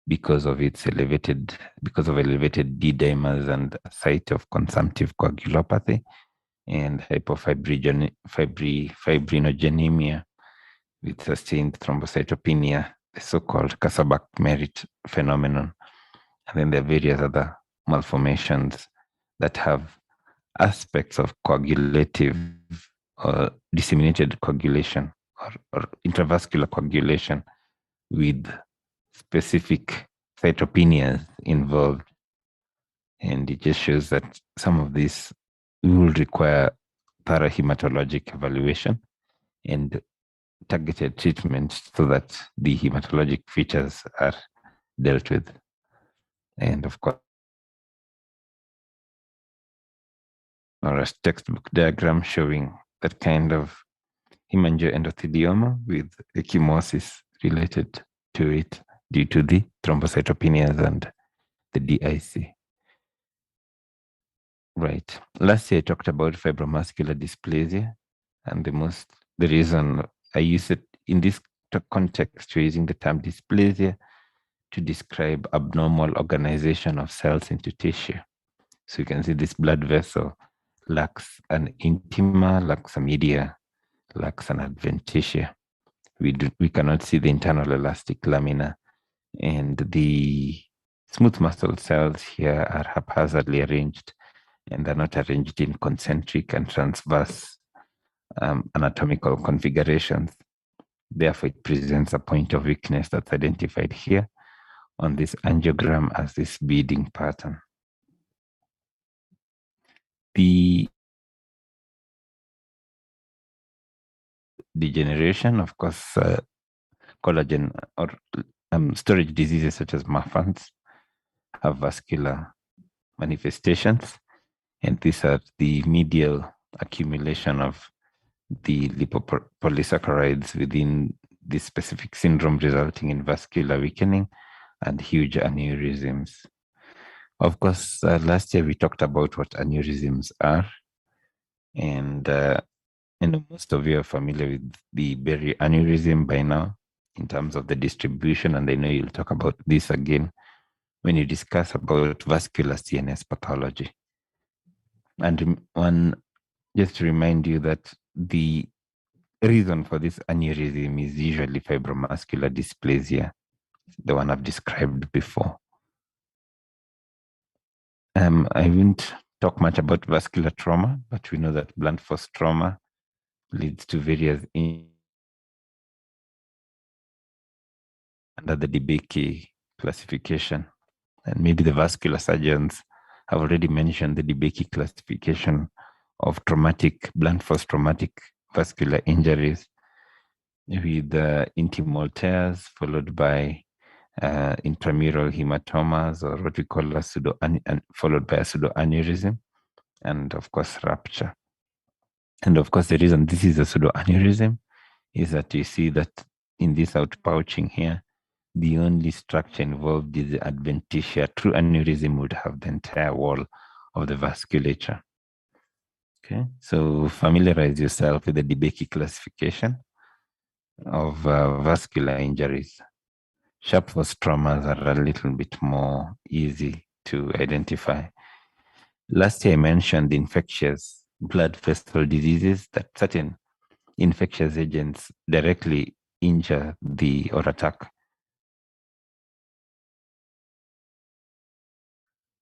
because of elevated D-dimers and a site of consumptive coagulopathy and fibrinogenemia with sustained thrombocytopenia, the so-called Kasabach-Merritt phenomenon. And then there are various other malformations that have aspects of coagulative or disseminated coagulation or intravascular coagulation with specific cytopenias involved. And it just shows that some of these will require thorough hematologic evaluation and targeted treatment so that the hematologic features are dealt with. And of course, or a textbook diagram showing that kind of hemangioendothelioma with ecchymosis related to it due to the thrombocytopenias and the DIC. Right. Last year I talked about fibromuscular dysplasia, and the reason I use it in this context, we're using the term dysplasia to describe abnormal organization of cells into tissue. So you can see this blood vessel lacks an intima, lacks a media, lacks an adventitia. We cannot see the internal elastic lamina, and the smooth muscle cells here are haphazardly arranged, and they're not arranged in concentric and transverse anatomical configurations. Therefore, it presents a point of weakness that's identified here on this angiogram as this beading pattern. The degeneration, of course, collagen or storage diseases such as Marfan's have vascular manifestations, and these are the medial accumulation of the lipopolysaccharides within this specific syndrome, resulting in vascular weakening and huge aneurysms. Of course, last year we talked about what aneurysms are, and most of you are familiar with the Berry aneurysm by now in terms of the distribution, and I know you'll talk about this again when you discuss about vascular CNS pathology. And just to remind you that the reason for this aneurysm is usually fibromuscular dysplasia, the one I've described before. I won't talk much about vascular trauma, but we know that blunt force trauma leads to various under the DeBakey classification. And maybe the vascular surgeons have already mentioned the DeBakey classification of blunt force traumatic vascular injuries with intimal tears followed by intramural hematomas, or what we call followed by a pseudoaneurysm, and of course rupture. And of course, the reason this is a pseudoaneurysm is that you see that in this outpouching here, the only structure involved is the adventitia. True aneurysm would have the entire wall of the vasculature. Okay, so familiarize yourself with the DeBakey classification of vascular injuries. Sharp force traumas are a little bit more easy to identify. Last year I mentioned infectious blood vessel diseases, that certain infectious agents directly injure or attack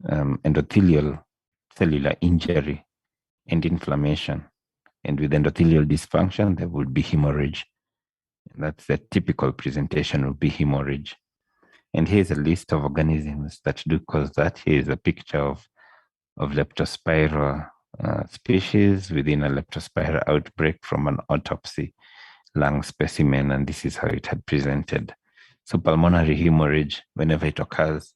endothelial cellular injury and inflammation. And with endothelial dysfunction, there would be hemorrhage. And that's the typical presentation, would be hemorrhage. And here's a list of organisms that do cause that. Here's a picture of leptospira species within a leptospira outbreak from an autopsy lung specimen, and this is how it had presented. So pulmonary hemorrhage, whenever it occurs,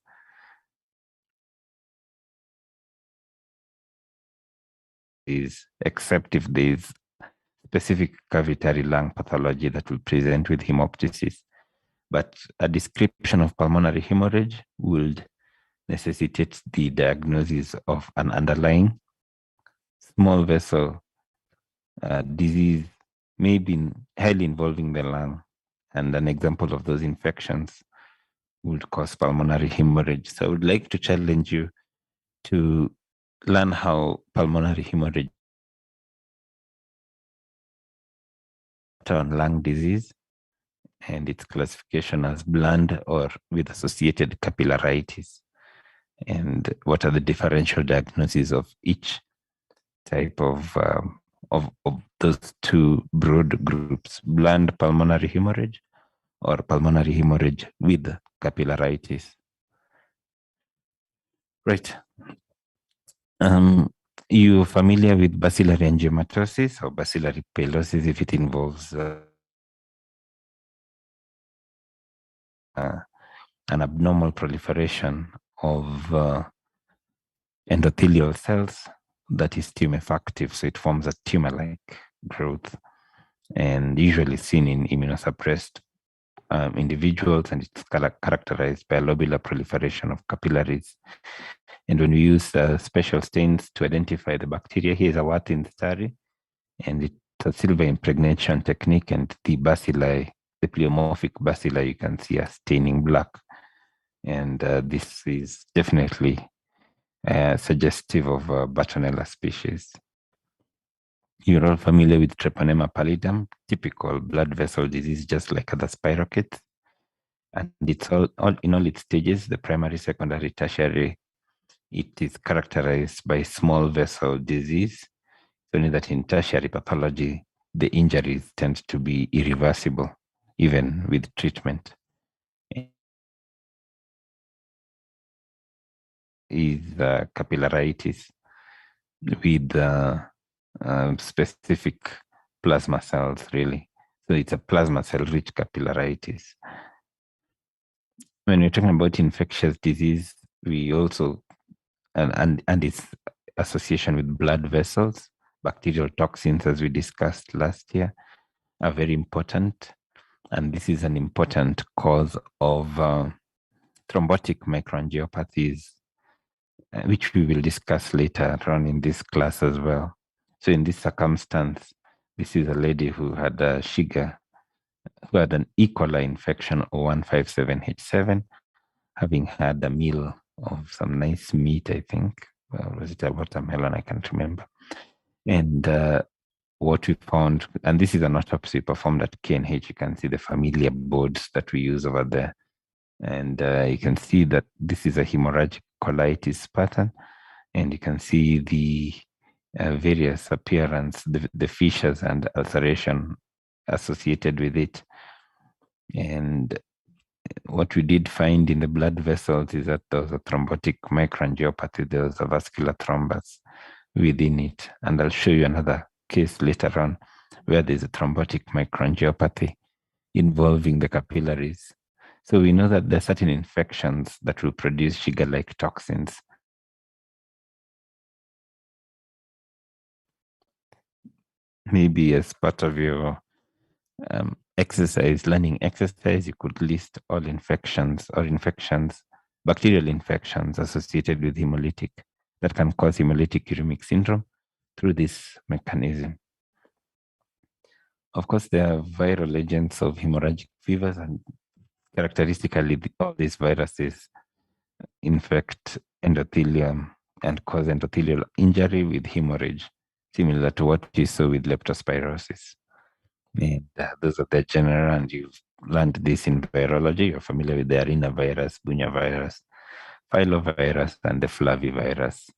except if there is specific cavitary lung pathology that will present with hemoptysis. But a description of pulmonary hemorrhage would necessitate the diagnosis of an underlying small vessel disease, maybe highly involving the lung. And an example of those infections would cause pulmonary hemorrhage. So I would like to challenge you to learn how pulmonary hemorrhage on lung disease and its classification as bland or with associated capillaritis, and what are the differential diagnoses of each type of those two broad groups: bland pulmonary hemorrhage or pulmonary hemorrhage with capillaritis. Right. You familiar with bacillary angiomatosis or bacillary palosis if it involves an abnormal proliferation of endothelial cells that is tumefactive, so it forms a tumor-like growth, and usually seen in immunosuppressed individuals, and it's characterized by a lobular proliferation of capillaries. And when we use special stains to identify the bacteria, here's a Warthin study, and it's a silver impregnation technique, and the bacilli, the pleomorphic bacilli, you can see are staining black. And this is definitely suggestive of Bartonella species. You're all familiar with Treponema Pallidum, typical blood vessel disease, just like other spirochetes. And it's all in all its stages, the primary, secondary, tertiary, it is characterized by small vessel disease. It's only that in tertiary pathology, the injuries tend to be irreversible, even with treatment. Is capillaritis with specific plasma cells, really. So it's a plasma cell-rich capillaritis. When we're talking about infectious disease, we also, and its association with blood vessels, bacterial toxins, as we discussed last year, are very important. And this is an important cause of thrombotic microangiopathies, which we will discuss later on in this class as well. So in this circumstance, this is a lady who had a Shiga, who had an E. coli infection 0157H7, having had a meal of some nice meat, I think. Well, was it a watermelon? I can't remember. And what we found, and this is an autopsy performed at KNH, you can see the familiar boards that we use over there. And you can see that this is a hemorrhagic colitis pattern. And you can see the various appearance, the fissures and ulceration associated with it. And what we did find in the blood vessels is that there was a thrombotic microangiopathy, there was a vascular thrombus within it. And I'll show you another case later on where there's a thrombotic microangiopathy involving the capillaries. So we know that there are certain infections that will produce Shiga-like toxins. Maybe as part of your learning exercise, you could list all infections, bacterial infections associated with hemolytic that can cause hemolytic uremic syndrome through this mechanism. Of course, there are viral agents of hemorrhagic fevers, and characteristically, all these viruses infect endothelium and cause endothelial injury with hemorrhage, similar to what you saw with leptospirosis. And those are the general, and you've learned this in virology. You're familiar with the arenavirus, bunyavirus, filovirus, and the flavivirus.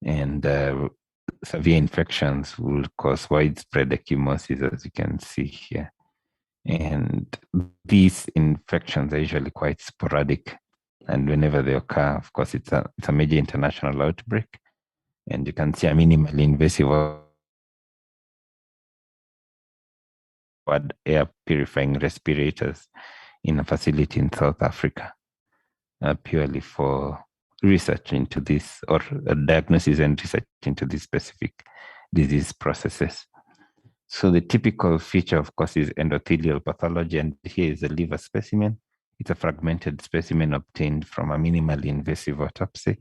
And severe infections will cause widespread ecchymosis, as you can see here. And these infections are usually quite sporadic. And whenever they occur, of course, it's a major international outbreak. And you can see a minimally invasive air purifying respirators in a facility in South Africa, purely for research into this, or diagnosis and research into these specific disease processes. So the typical feature, of course, is endothelial pathology, and here is a liver specimen. It's a fragmented specimen obtained from a minimally invasive autopsy.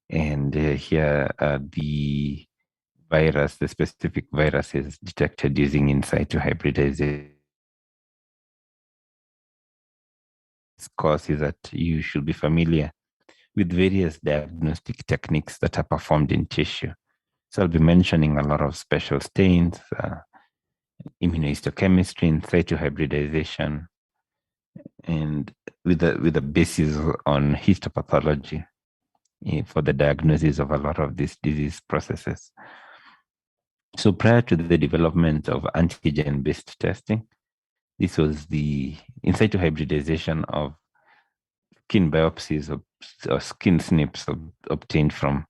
And here the virus, the specific virus is detected using in situ hybridization cause is that you should be familiar with various diagnostic techniques that are performed in tissue. So I'll be mentioning a lot of special stains, immunohistochemistry, in situ hybridization, and with a basis on histopathology for the diagnosis of a lot of these disease processes. So prior to the development of antigen-based testing, this was the in situ hybridization of skin biopsies or skin snips obtained from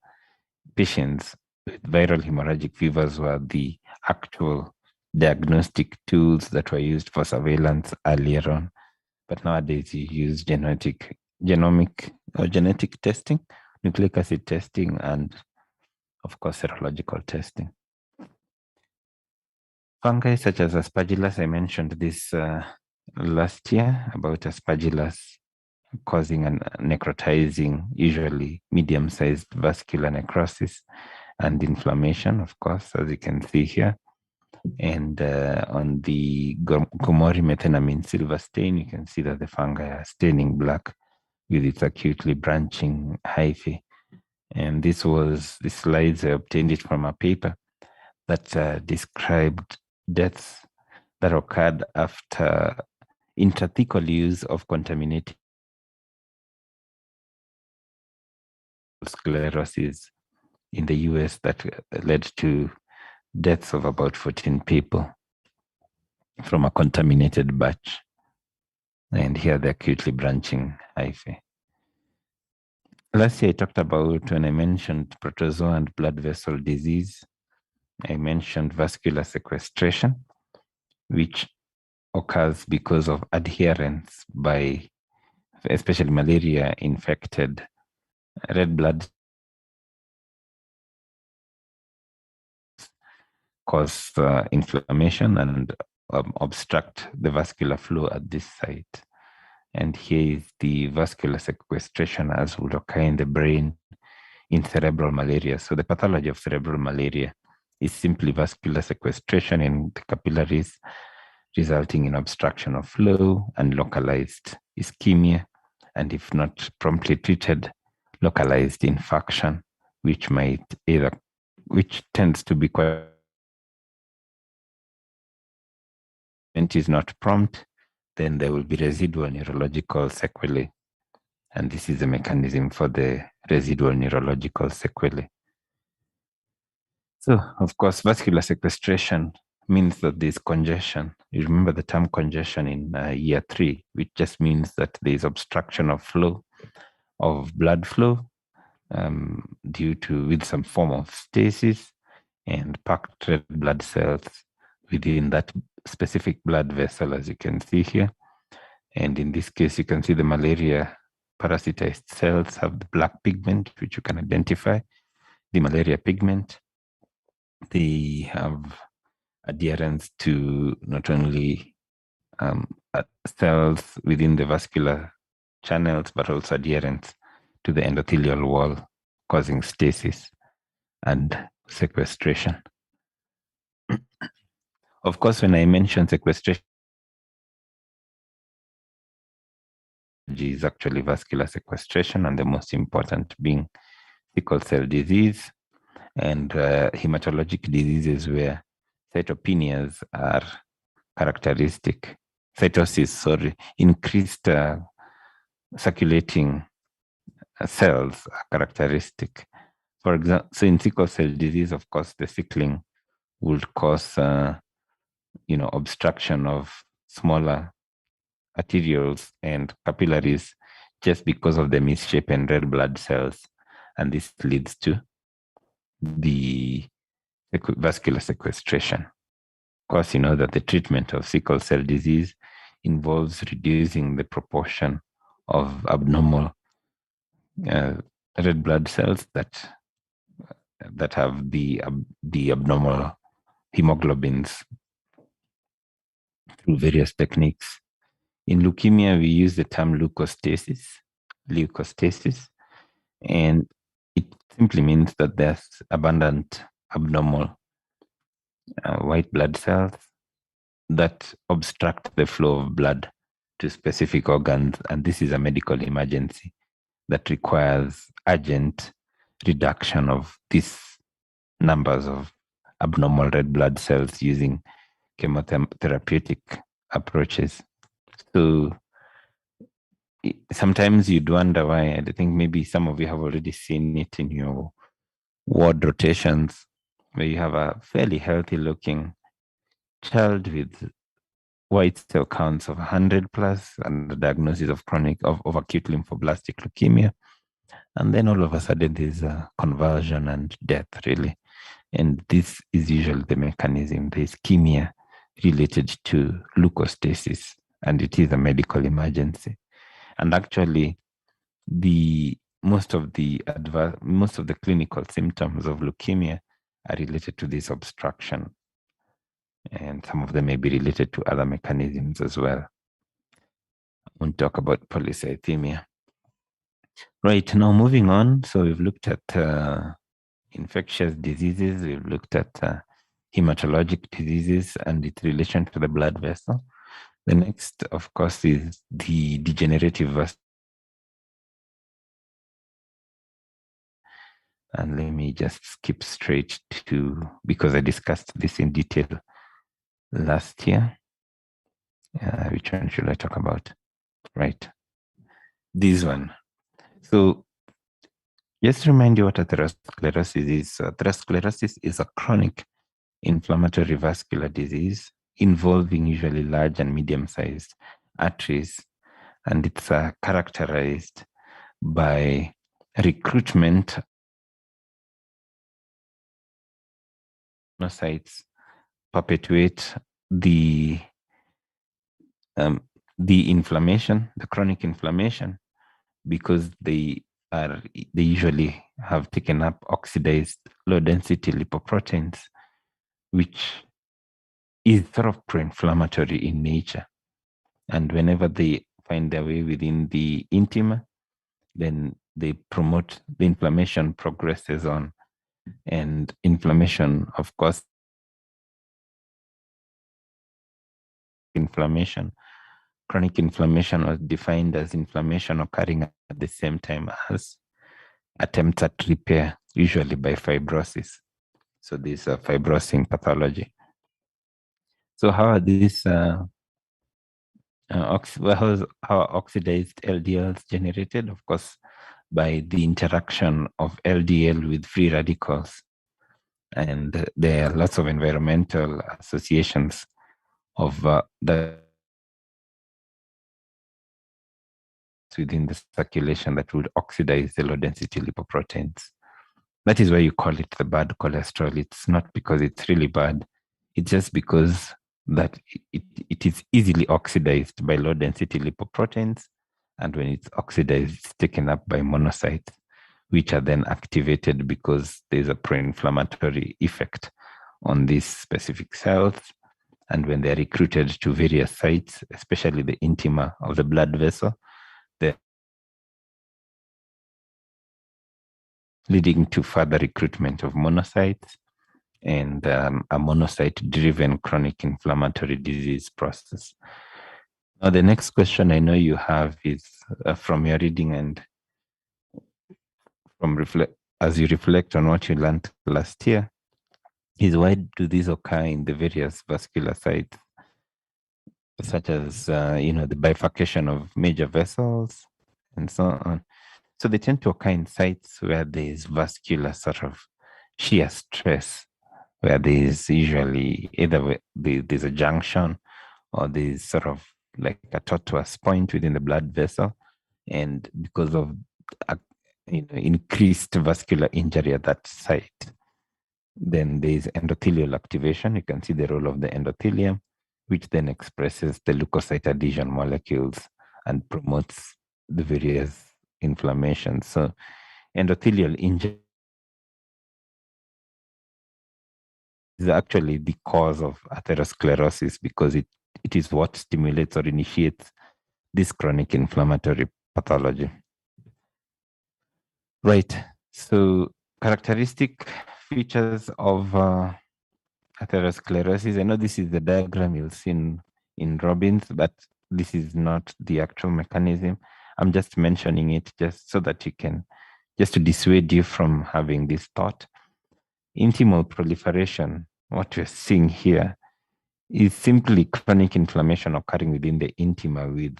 patients with viral hemorrhagic fevers were the actual diagnostic tools that were used for surveillance earlier on. But nowadays you use genetic testing, nucleic acid testing, and of course serological testing. Fungi such as Aspergillus, I mentioned this last year about Aspergillus causing and necrotizing, usually medium-sized vascular necrosis and inflammation, of course, as you can see here. And on the Gomori methenamine silver stain, you can see that the fungi are staining black with its acutely branching hyphae. And the slides I obtained it from a paper that described deaths that occurred after intrathecal use of contaminated sclerosis in the US that led to deaths of about 14 people from a contaminated batch. And here the acutely branching hyphae. Last year I talked about, when I mentioned protozoa and blood vessel disease, I mentioned vascular sequestration, which occurs because of adherence by especially malaria-infected red blood cause inflammation and obstruct the vascular flow at this site. And here is the vascular sequestration as would occur in the brain in cerebral malaria. So the pathology of cerebral malaria is simply vascular sequestration in the capillaries, resulting in obstruction of flow and localized ischemia, and if not promptly treated, localized infarction, which tends to be quite, and is not prompt, then there will be residual neurological sequelae. And this is the mechanism for the residual neurological sequelae. So, of course, vascular sequestration means that there's congestion. You remember the term congestion in year 3, which just means that there's obstruction of flow, of blood flow, with some form of stasis and packed red blood cells within that specific blood vessel, as you can see here. And in this case, you can see the malaria parasitized cells have the black pigment, which you can identify, the malaria pigment. They have adherence to not only cells within the vascular channels, but also adherence to the endothelial wall, causing stasis and sequestration. Of course, when I mention sequestration, is actually vascular sequestration, and the most important being sickle cell disease and hematologic diseases where cytopenias are characteristic. Increased circulating cells are characteristic. For example, so in sickle cell disease, of course, the sickling would cause, obstruction of smaller arterioles and capillaries just because of the misshapen red blood cells. And this leads to the vascular sequestration. Of course, you know that the treatment of sickle cell disease involves reducing the proportion of abnormal red blood cells that have the abnormal hemoglobins through various techniques. In leukemia, we use the term leukostasis, and it simply means that there's abundant abnormal white blood cells that obstruct the flow of blood to specific organs, and this is a medical emergency that requires urgent reduction of these numbers of abnormal red blood cells using chemotherapeutic approaches. So sometimes you'd wonder why. I think maybe some of you have already seen it in your ward rotations, where you have a fairly healthy looking child with white cell counts of 100 plus and the diagnosis of of acute lymphoblastic leukemia. And then all of a sudden there's a convulsion and death, really. And this is usually the mechanism. The ischemia related to leukostasis, and it is a medical emergency. And actually, most of the clinical symptoms of leukemia are related to this obstruction, and some of them may be related to other mechanisms as well. I won't talk about polycythemia. Right, now moving on. So we've looked at infectious diseases, we've looked at hematologic diseases and its relation to the blood vessel. The next, of course, is the degenerative vascular. And let me just skip straight to, because I discussed this in detail last year. Which one should I talk about? Right, this one. So just to remind you what atherosclerosis is. Atherosclerosis is a chronic inflammatory vascular disease involving usually large and medium-sized arteries, and it's characterized by recruitment monocytes perpetuate the inflammation, the chronic inflammation, because they usually have taken up oxidized low density lipoproteins, which is sort of pro-inflammatory in nature. And whenever they find their way within the intima, then they promote the inflammation progresses on. And inflammation, of course, chronic inflammation was defined as inflammation occurring at the same time as attempts at repair, usually by fibrosis. So this is a fibrosing pathology. So how are these how oxidized LDLs generated? Of course, by the interaction of LDL with free radicals. And there are lots of environmental associations of the within the circulation that would oxidize the low density lipoproteins. That is why you call it the bad cholesterol. It's not because it's really bad. It's just because that it is easily oxidized by low density lipoproteins. And when it's oxidized, it's taken up by monocytes, which are then activated because there's a pro-inflammatory effect on these specific cells. And when they're recruited to various sites, especially the intima of the blood vessel, they're leading to further recruitment of monocytes and a monocyte-driven chronic inflammatory disease process. Now, the next question I know you have is from your reading and as you reflect on what you learned last year, is why do these occur in the various vascular sites, such as the bifurcation of major vessels and so on. So they tend to occur in sites where there is vascular sort of shear stress, where there is usually either there's a junction or there's sort of like a tortuous point within the blood vessel. And because of increased vascular injury at that site, then there's endothelial activation. You can see the role of the endothelium, which then expresses the leukocyte adhesion molecules and promotes the various inflammations. So endothelial injury is actually the cause of atherosclerosis because it is what stimulates or initiates this chronic inflammatory pathology. Right. So characteristic features of atherosclerosis. I know this is the diagram you'll see in Robbins, but this is not the actual mechanism. I'm just mentioning it just so that you can, just to dissuade you from having this thought. Intimal proliferation, what we're seeing here, is simply chronic inflammation occurring within the intima with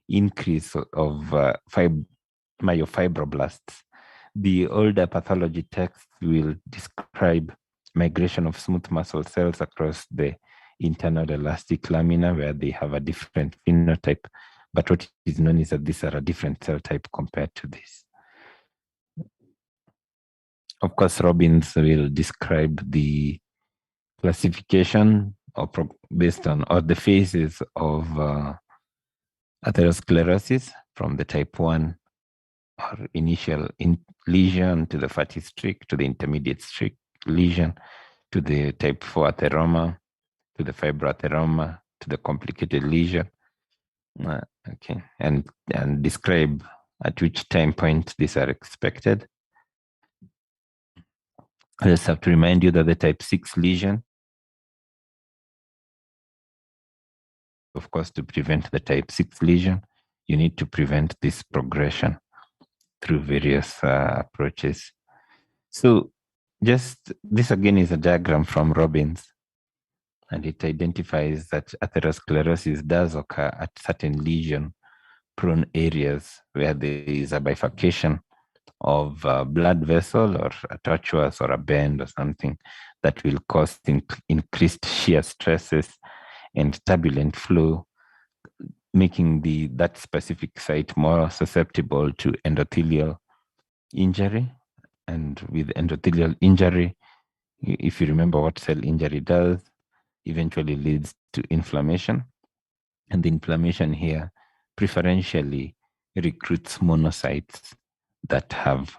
increase of myofibroblasts. The older pathology texts will describe migration of smooth muscle cells across the internal elastic lamina where they have a different phenotype. But what is known is that these are a different cell type compared to this. Of course, Robbins will describe the classification or based on or the phases of atherosclerosis from the type 1 or initial lesion to the fatty streak to the intermediate streak lesion to the type 4 atheroma to the fibroatheroma to the complicated lesion. Okay, and describe at which time point these are expected. I just have to remind you that the type 6 lesion, of course, to prevent the type 6 lesion, you need to prevent this progression through various approaches. So just this again is a diagram from Robbins, and it identifies that atherosclerosis does occur at certain lesion-prone areas where there is a bifurcation of a blood vessel or a tortuous or a bend or something that will cause increased shear stresses and turbulent flow, making that specific site more susceptible to endothelial injury. And with endothelial injury, if you remember what cell injury does, eventually leads to inflammation. And the inflammation here preferentially recruits monocytes that have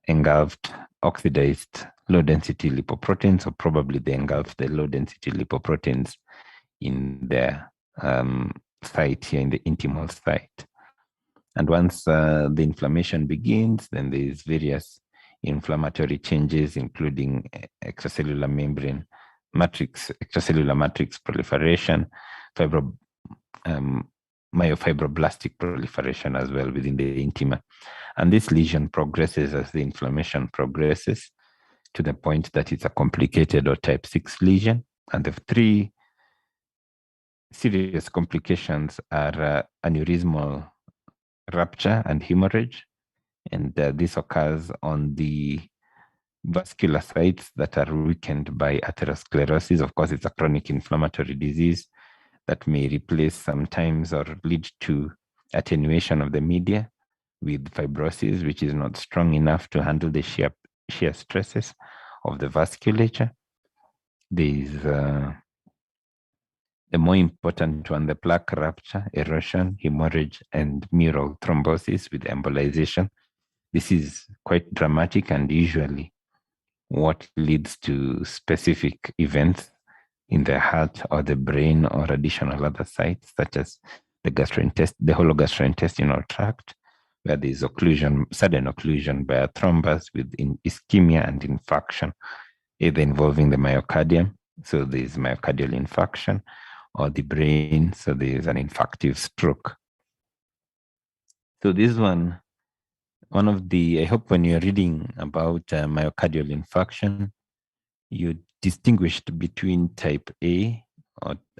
engulfed oxidized low-density lipoproteins, or probably they engulf the low-density lipoproteins in their site here in the intimal site. And once the inflammation begins, then there's various inflammatory changes, including extracellular membrane matrix, extracellular matrix proliferation, myofibroblastic proliferation as well within the intima. And this lesion progresses as the inflammation progresses to the point that it's a complicated or type 6 lesion. And the three serious complications are aneurysmal rupture and hemorrhage. And this occurs on the vascular sites that are weakened by atherosclerosis. Of course, it's a chronic inflammatory disease that may replace sometimes or lead to attenuation of the media with fibrosis, which is not strong enough to handle the shear stresses of the vasculature. There is the more important one, the plaque rupture, erosion, hemorrhage, and mural thrombosis with embolization. This is quite dramatic and usually what leads to specific events in the heart or the brain or additional other sites, such as the whole gastrointestinal tract, where there is occlusion, sudden occlusion by a thrombus with ischemia and infarction, either involving the myocardium, so there is myocardial infarction, or the brain, so there is an infective stroke. So this one of the, I hope when you're reading about myocardial infarction, you distinguished between type A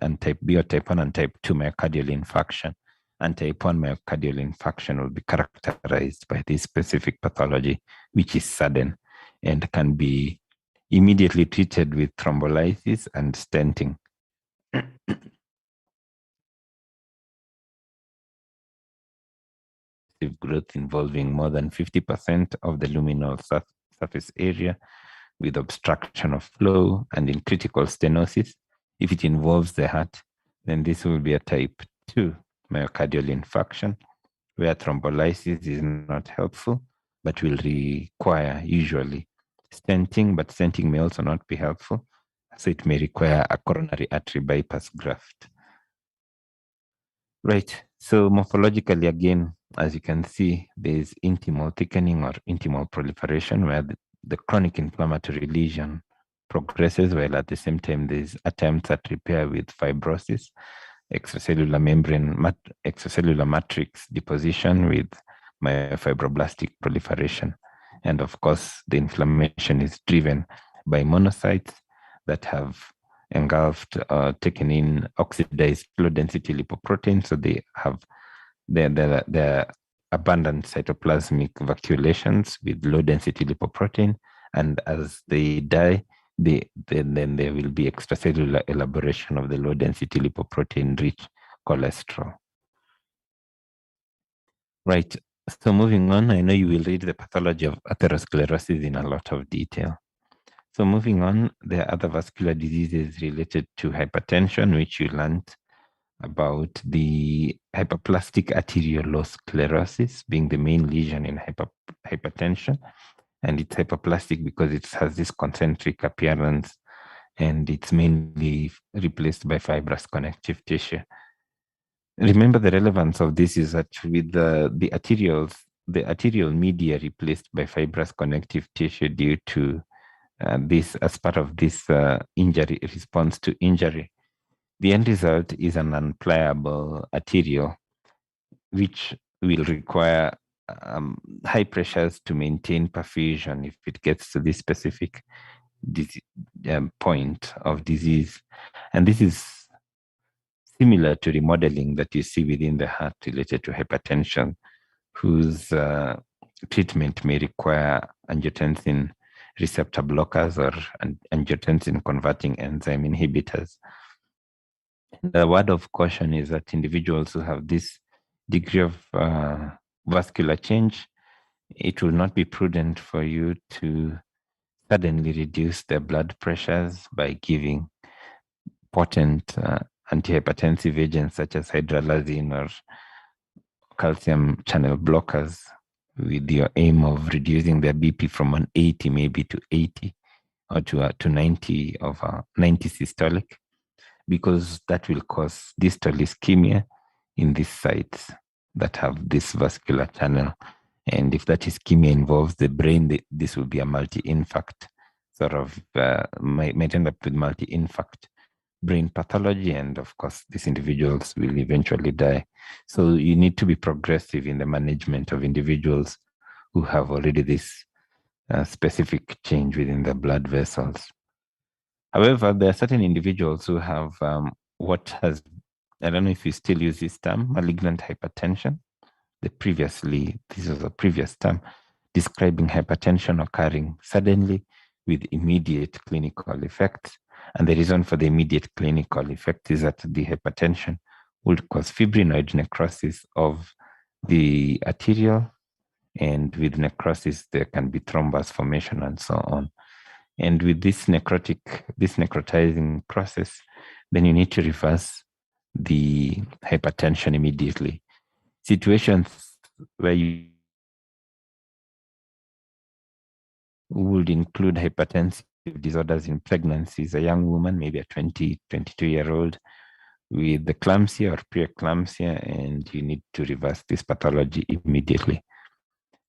and type B, or type 1 and type 2 myocardial infarction. And type 1 myocardial infarction will be characterized by this specific pathology, which is sudden and can be immediately treated with thrombolysis and stenting. Growth involving more than 50% of the luminal surface area with obstruction of flow, and in critical stenosis, if it involves the heart, then this will be a type 2 myocardial infarction, where thrombolysis is not helpful, but will require usually stenting, but stenting may also not be helpful. So it may require a coronary artery bypass graft. Right, so morphologically, again, as you can see, there is intimal thickening or intimal proliferation, where the chronic inflammatory lesion progresses, while at the same time there's attempts at repair with fibrosis. extracellular extracellular matrix deposition with myofibroblastic proliferation. And of course, the inflammation is driven by monocytes that have engulfed, taken in oxidized low-density lipoprotein. So they have their abundant cytoplasmic vacuolations with low-density lipoprotein. And as they die, then there will be extracellular elaboration of the low-density lipoprotein-rich cholesterol. Right. So moving on, I know you will read the pathology of atherosclerosis in a lot of detail. So moving on, there are other vascular diseases related to hypertension, which you learned about the hyperplastic arteriolosclerosis being the main lesion in hypertension. And it's hyperplastic because it has this concentric appearance, and it's mainly replaced by fibrous connective tissue. Remember, the relevance of this is that with the arterial media replaced by fibrous connective tissue due to this, as part of this injury response to injury, the end result is an unpliable arteriole, which will require high pressures to maintain perfusion if it gets to this specific point of disease. And this is similar to remodeling that you see within the heart related to hypertension, whose treatment may require angiotensin receptor blockers or angiotensin converting enzyme inhibitors. The word of caution is that individuals who have this degree of vascular change, it will not be prudent for you to suddenly reduce their blood pressures by giving potent antihypertensive agents such as hydralazine or calcium channel blockers with your aim of reducing their BP from 180 maybe to 80 or to 90 of 90 systolic, because that will cause distal ischemia in these sites that have this vascular channel. And if that ischemia involves the brain, this will be a multi-infarct sort of, might end up with multi-infarct brain pathology. And of course, these individuals will eventually die. So you need to be progressive in the management of individuals who have already this specific change within the blood vessels. However, there are certain individuals who have I don't know if you still use this term, malignant hypertension. This was a previous term describing hypertension occurring suddenly with immediate clinical effects. And the reason for the immediate clinical effect is that the hypertension would cause fibrinoid necrosis of the arteriole, and with necrosis, there can be thrombus formation and so on. And with this necrotizing process, then you need to reverse the hypertension immediately. Situations where you would include hypertensive disorders in pregnancies, a young woman, maybe a 22-year-old with eclampsia or preeclampsia, and you need to reverse this pathology immediately.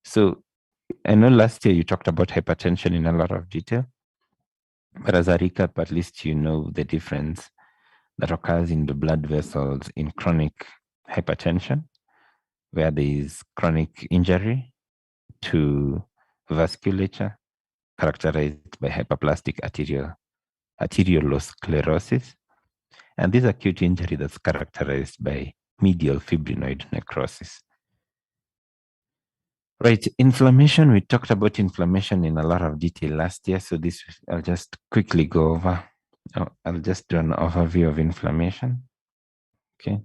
So I know last year you talked about hypertension in a lot of detail, but as a recap, at least you know the difference that occurs in the blood vessels in chronic hypertension, where there is chronic injury to vasculature characterized by hyperplastic arteriolosclerosis, and this acute injury that's characterized by medial fibrinoid necrosis. Right, inflammation. We talked about inflammation in a lot of detail last year, so this I'll just quickly go over. I'll just do an overview of inflammation. Okay.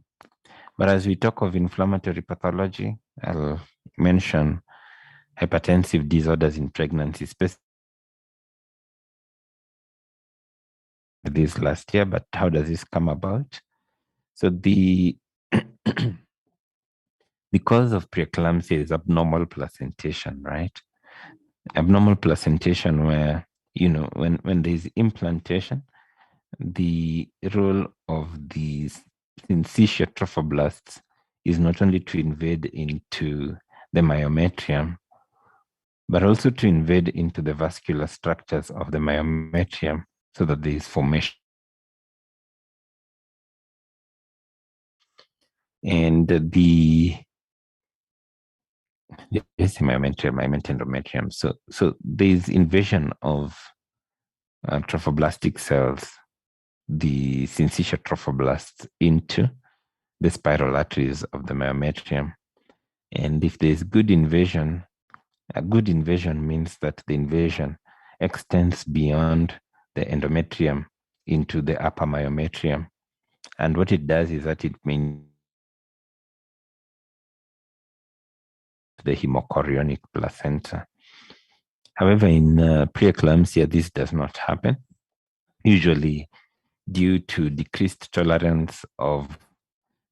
But as we talk of inflammatory pathology, I'll mention hypertensive disorders in pregnancy, especially this last year. But how does this come about? So the cause of preeclampsia is abnormal placentation, right? Abnormal placentation where, when there's implantation, the role of these syncytial trophoblasts is not only to invade into the myometrium, but also to invade into the vascular structures of the myometrium so that there is formation And the endometrium. So there's invasion of trophoblastic cells, the syncytial trophoblasts, into the spiral arteries of the myometrium. And if there's good invasion, a good invasion means that the invasion extends beyond the endometrium into the upper myometrium. And what it does is that it maintains the hemochorionic placenta. However, in preeclampsia, this does not happen, usually due to decreased tolerance of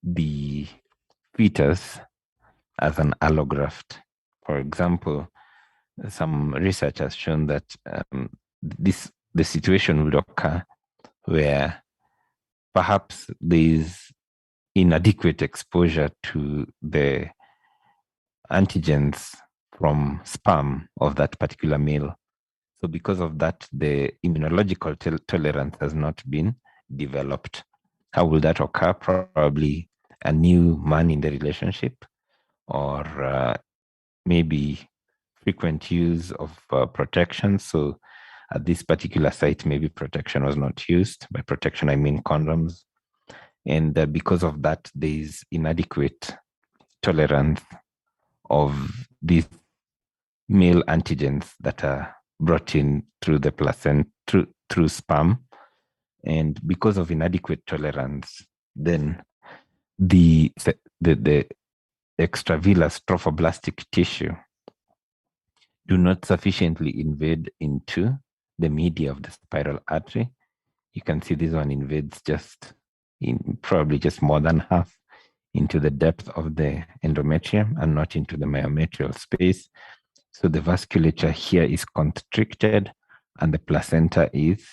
the fetus as an allograft. For example, some research has shown that the situation would occur where perhaps there is inadequate exposure to the antigens from sperm of that particular male. So because of that, the immunological tolerance has not been developed. How will that occur? Probably a new man in the relationship, or maybe frequent use of protection. So at this particular site, maybe protection was not used. By protection, I mean condoms. And because of that, there is inadequate tolerance of these male antigens that are brought in through the placenta, through sperm. And because of inadequate tolerance, then the extravillous trophoblastic tissue do not sufficiently invade into the media of the spiral artery. You can see this one invades just in probably just more than half into the depth of the endometrium and not into the myometrial space. So the vasculature here is constricted and the placenta is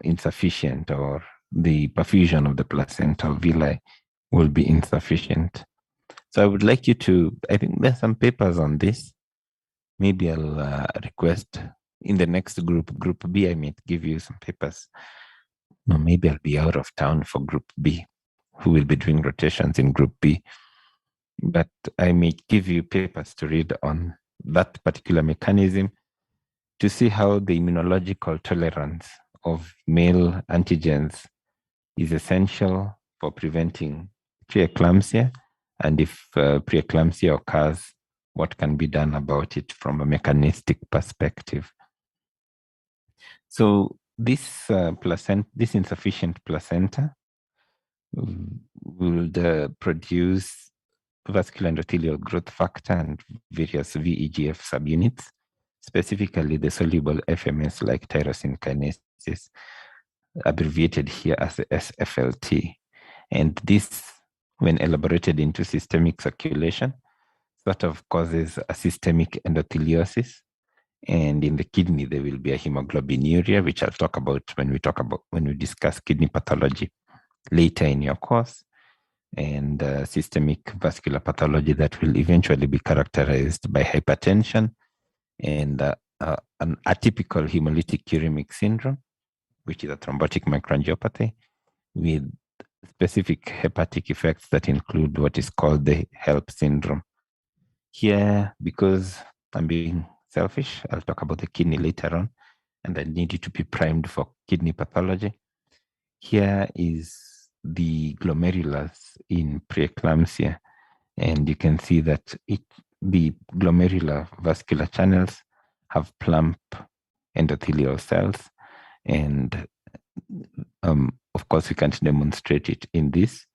insufficient, or the perfusion of the placental villi will be insufficient. So I would like you to, I think there's some papers on this. Maybe I'll request in the next group B, I might give you some papers. No, maybe I'll be out of town for group B, who will be doing rotations in group B. But I may give you papers to read on that particular mechanism to see how the immunological tolerance of male antigens is essential for preventing preeclampsia. And if preeclampsia occurs, what can be done about it from a mechanistic perspective. So this this insufficient placenta will produce vascular endothelial growth factor and various VEGF subunits, specifically the soluble FMS like tyrosine kinases, abbreviated here as the SFLT. And this, when elaborated into systemic circulation, sort of causes a systemic endotheliosis. And in the kidney, there will be a hemoglobinuria, which I'll talk about when we discuss kidney pathology later in your course, and systemic vascular pathology that will eventually be characterized by hypertension and an atypical hemolytic uremic syndrome, which is a thrombotic microangiopathy, with specific hepatic effects that include what is called the HELP syndrome. Here, because I'm being selfish, I'll talk about the kidney later on, and I need you to be primed for kidney pathology. Here is the glomerulus in preeclampsia, and you can see that the glomerular vascular channels have plump endothelial cells, and of course we can't demonstrate it in this.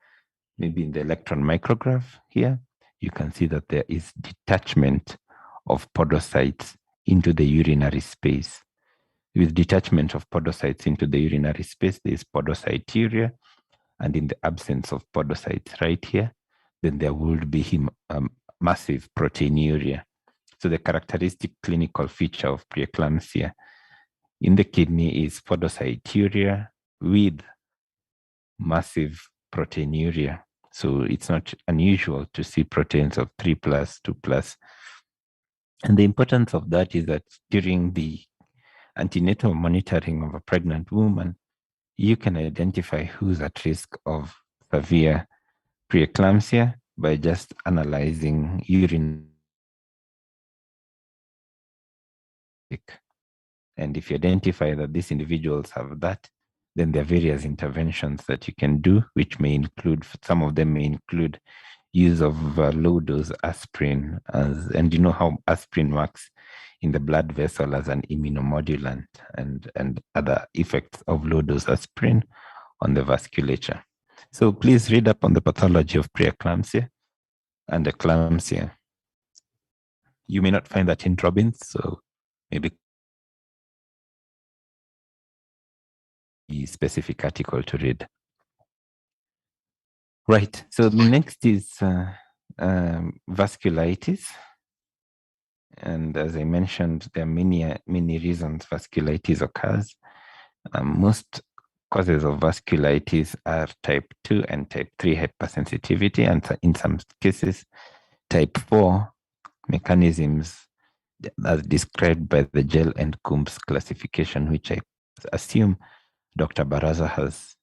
Maybe in the electron micrograph here, you can see that there is detachment of podocytes into the urinary space. With detachment of podocytes into the urinary space, there is podocyturia, and in the absence of podocytes right here, then there would be massive proteinuria. So the characteristic clinical feature of preeclampsia in the kidney is podocyturia with massive proteinuria. So it's not unusual to see proteins of 3+, 2+. And the importance of that is that during the antenatal monitoring of a pregnant woman, you can identify who's at risk of severe preeclampsia by just analyzing urine. And if you identify that these individuals have that, then there are various interventions that you can do, which may include, some of them may include use of low-dose aspirin, and you know how aspirin works in the blood vessel as an immunomodulant, and other effects of low-dose aspirin on the vasculature. So please read up on the pathology of preeclampsia and eclampsia. You may not find that in Robbins, so maybe a specific article to read. Right, so the next is vasculitis. And as I mentioned, there are many reasons vasculitis occurs. Most causes of vasculitis are type 2 and type 3 hypersensitivity, and in some cases, type 4 mechanisms as described by the Gell and Coombs classification, which I assume Dr. Baraza has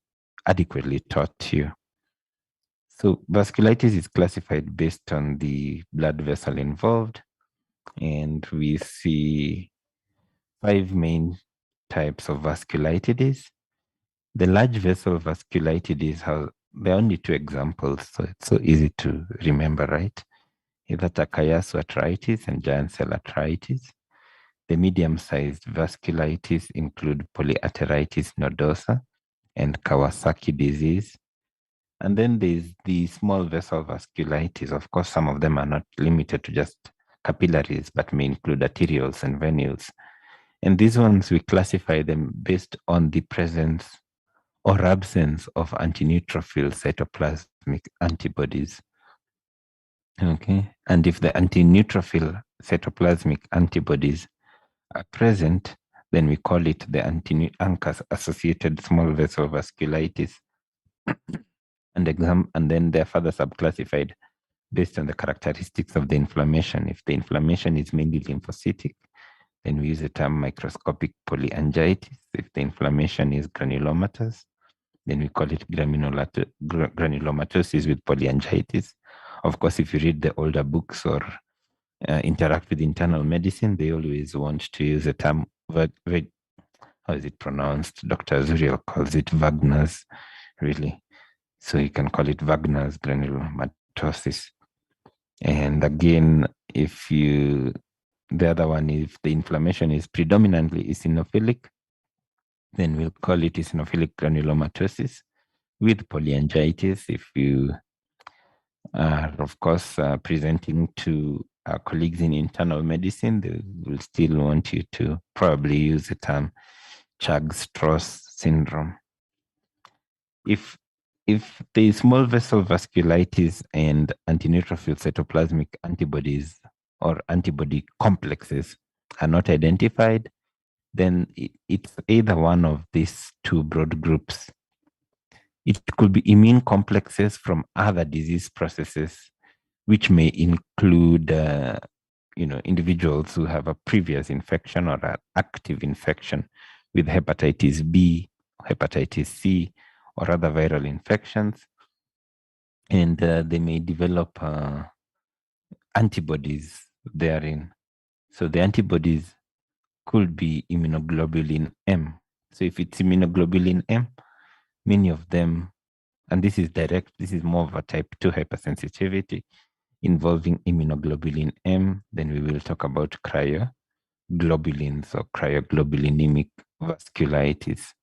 adequately taught you. So vasculitis is classified based on the blood vessel involved, and we see 5 main types of vasculitis. The large vessel vasculitis, there are only 2 examples, so it's so easy to remember, right? Either Takayasu arthritis and giant cell arthritis. The medium-sized vasculitis include polyarteritis nodosa and Kawasaki disease. And then there's the small vessel vasculitis. Of course, some of them are not limited to just capillaries, but may include arterioles and venules. And these ones, we classify them based on the presence or absence of antineutrophil cytoplasmic antibodies. Okay. And if the antineutrophil cytoplasmic antibodies are present, then we call it the ANCA-associated small vessel vasculitis. And then they're further subclassified based on the characteristics of the inflammation. If the inflammation is mainly lymphocytic, then we use the term microscopic polyangiitis. If the inflammation is granulomatous, then we call it granulomatosis with polyangiitis. Of course, if you read the older books or interact with internal medicine, they always want to use the term, how is it pronounced? Dr. Zuriel calls it Wagner's, really. So you can call it Wagner's granulomatosis. And again, the other one, if the inflammation is predominantly eosinophilic, then we'll call it eosinophilic granulomatosis with polyangiitis. If you are, of course, presenting to our colleagues in internal medicine, they will still want you to probably use the term Churg-Strauss syndrome. If the small vessel vasculitis and antineutrophil cytoplasmic antibodies or antibody complexes are not identified, then it's either one of these 2 broad groups. It could be immune complexes from other disease processes, which may include individuals who have a previous infection or an active infection with hepatitis B, hepatitis C, or other viral infections. And they may develop antibodies therein. So the antibodies could be immunoglobulin M. So if it's immunoglobulin M, many of them, and this is more of a type 2 hypersensitivity involving immunoglobulin M, then we will talk about cryoglobulins or cryoglobulinemic vasculitis.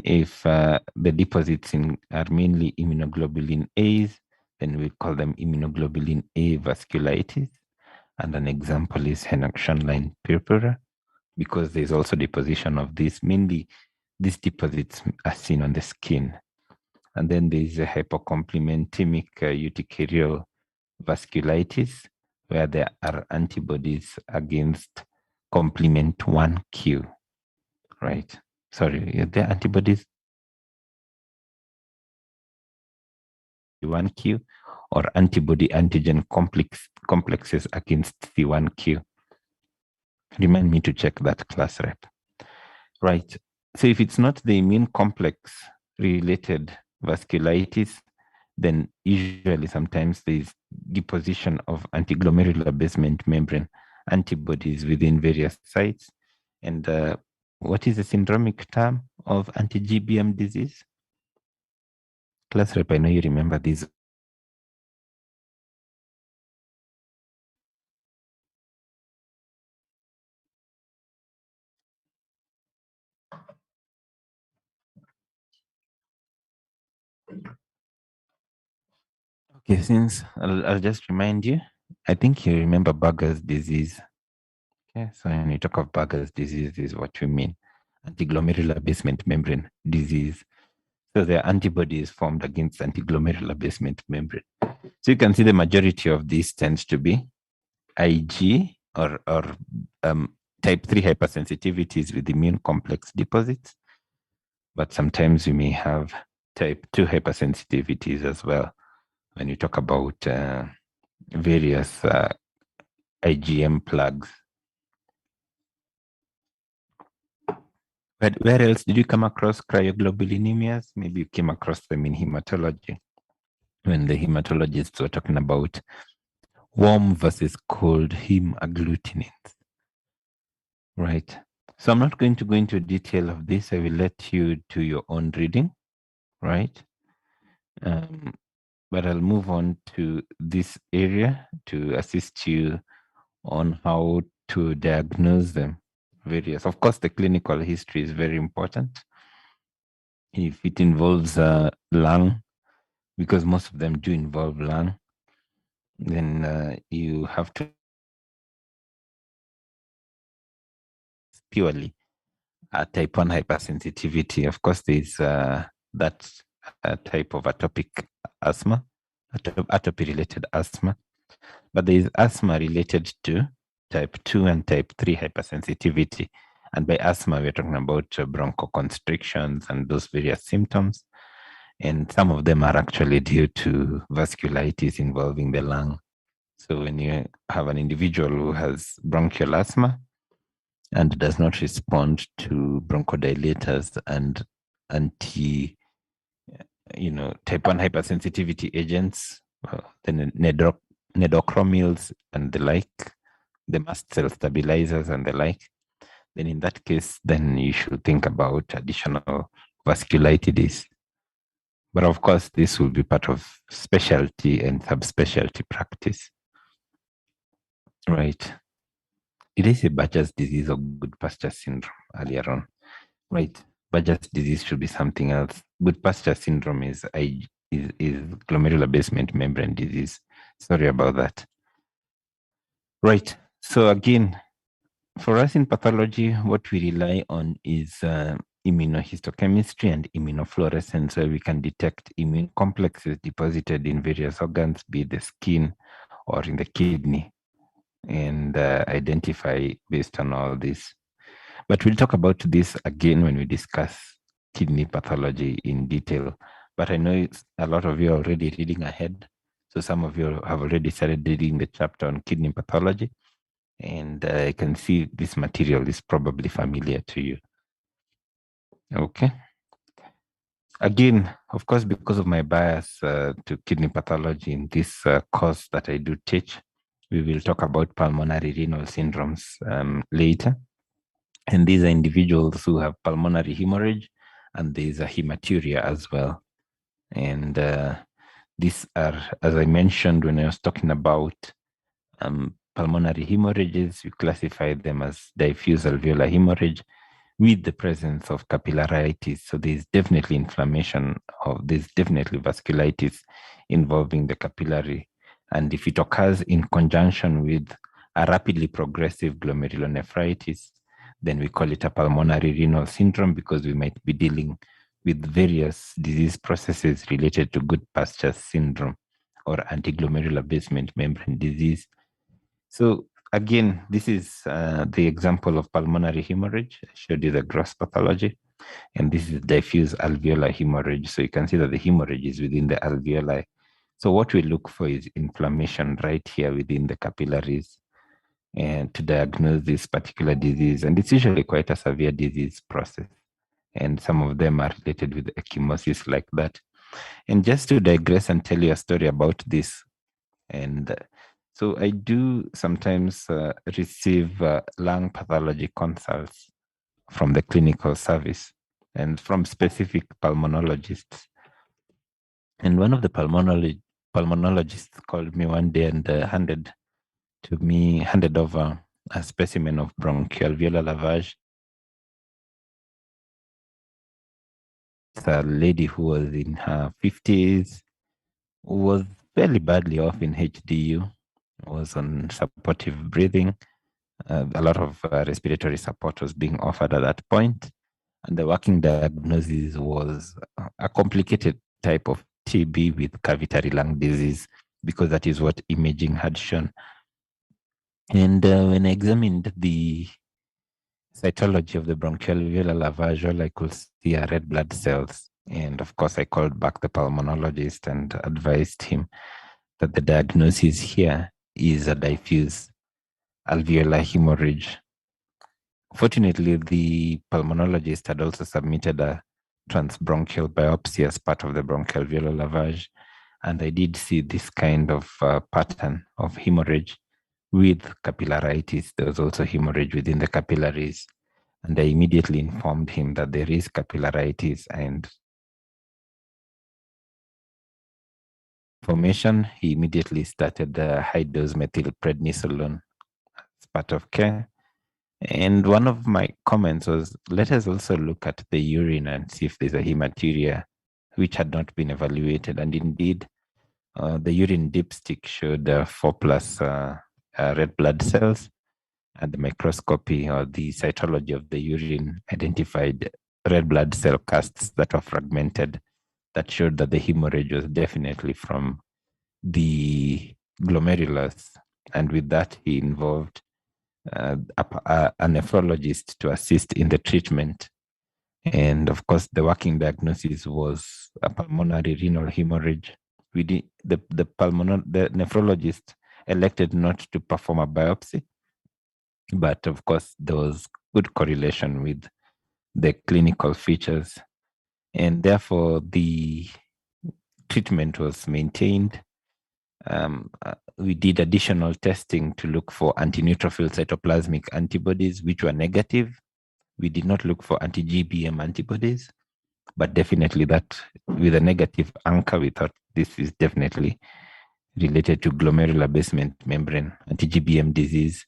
If the deposits are mainly immunoglobulin A's, then we call them immunoglobulin A vasculitis. And an example is Henoch-Schönlein purpura, because there's also deposition of this. Mainly, these deposits are seen on the skin. And then there's a hypocomplimentemic urticarial vasculitis, where there are antibodies against complement 1Q, right? Sorry, the antibodies 1Q or antibody antigen complexes against C1Q. Remind me to check that class rep. Right. So if it's not the immune complex related vasculitis, then usually sometimes there's deposition of antiglomerular basement membrane antibodies within various sites. And what is the syndromic term of anti-GBM disease? Class rep, I know you remember these. Okay, since I'll just remind you, I think you remember Buerger's disease. Okay, so when we talk of Buerger's disease, this is what we mean. Antiglomerular basement membrane disease. So there are antibodies formed against antiglomerular basement membrane. So you can see the majority of these tends to be IG or type 3 hypersensitivities with immune complex deposits. But sometimes we may have type 2 hypersensitivities as well when you talk about various IgM plugs. But where else did you come across cryoglobulinias? Maybe you came across them in hematology when the hematologists were talking about warm versus cold heme agglutinins. Right. So I'm not going to go into detail of this. I will let you do your own reading, right? But I'll move on to this area to assist you on how to diagnose them. Various. Of course, the clinical history is very important. If it involves lung, because most of them do involve lung, then you have to purely type 1 hypersensitivity. Of course, there's that type of atopic asthma, atopy-related asthma, but there is asthma related to type 2 and type 3 hypersensitivity. And by asthma, we're talking about bronchoconstrictions and those various symptoms. And some of them are actually due to vasculitis involving the lung. So when you have an individual who has bronchial asthma and does not respond to bronchodilators and type 1 hypersensitivity agents, then nedochromils and the like, the mast cell stabilizers and the like, then in that case, then you should think about additional vasculitis. But of course, this will be part of specialty and subspecialty practice. Right. Did I say Badger's disease or Goodpasture syndrome earlier on? Right. Badger's disease should be something else. Goodpasture syndrome is glomerular basement membrane disease. Sorry about that. Right. So again, for us in pathology, what we rely on is immunohistochemistry and immunofluorescence, where we can detect immune complexes deposited in various organs, be it the skin or in the kidney, and identify based on all this. But we'll talk about this again when we discuss kidney pathology in detail. But I know a lot of you are already reading ahead. So some of you have already started reading the chapter on kidney pathology. And I can see this material is probably familiar to you. Okay. Again, of course, because of my bias to kidney pathology in this course that I do teach, we will talk about pulmonary renal syndromes later. And these are individuals who have pulmonary hemorrhage, and there's a hematuria as well. And these are, as I mentioned when I was talking about pulmonary hemorrhages, we classify them as diffuse alveolar hemorrhage with the presence of capillaritis. So there's definitely inflammation, or there's definitely vasculitis involving the capillary. And if it occurs in conjunction with a rapidly progressive glomerulonephritis, then we call it a pulmonary renal syndrome, because we might be dealing with various disease processes related to Goodpasture syndrome or antiglomerular basement membrane disease. So again, this is the example of pulmonary hemorrhage. I showed you the gross pathology, and this is diffuse alveolar hemorrhage. So you can see that the hemorrhage is within the alveoli. So what we look for is inflammation right here within the capillaries, and to diagnose this particular disease. And it's usually quite a severe disease process. And some of them are related with ecchymosis like that. And just to digress and tell you a story about this, and so I do sometimes receive lung pathology consults from the clinical service and from specific pulmonologists. And one of the pulmonologists called me one day and handed over a specimen of bronchoalveolar lavage. It's a lady who was in her 50s, who was fairly badly off in HDU, was on supportive breathing. A lot of respiratory support was being offered at that point. And the working diagnosis was a complicated type of TB with cavitary lung disease, because that is what imaging had shown. And when I examined the cytology of the bronchoalveolar lavage, all I could see are red blood cells. And of course, I called back the pulmonologist and advised him that the diagnosis here is a diffuse alveolar hemorrhage. Fortunately, the pulmonologist had also submitted a transbronchial biopsy as part of the bronchoalveolar lavage. And I did see this kind of pattern of hemorrhage with capillaritis. There was also hemorrhage within the capillaries. And I immediately informed him that there is capillaritis and formation. He immediately started the high-dose methylprednisolone as part of care. And one of my comments was, let us also look at the urine and see if there's a hematuria, which had not been evaluated. And indeed, the urine dipstick showed 4+ red blood cells, and the microscopy or the cytology of the urine identified red blood cell casts that were fragmented, that showed that the hemorrhage was definitely from the glomerulus. And with that, he involved a nephrologist to assist in the treatment. And of course, the working diagnosis was a pulmonary renal hemorrhage. The nephrologist elected not to perform a biopsy, but of course, there was good correlation with the clinical features. And therefore, the treatment was maintained. We did additional testing to look for anti-neutrophil cytoplasmic antibodies, which were negative. We did not look for anti-GBM antibodies, but definitely that with a negative anchor, we thought this is definitely related to glomerular basement membrane, anti-GBM disease.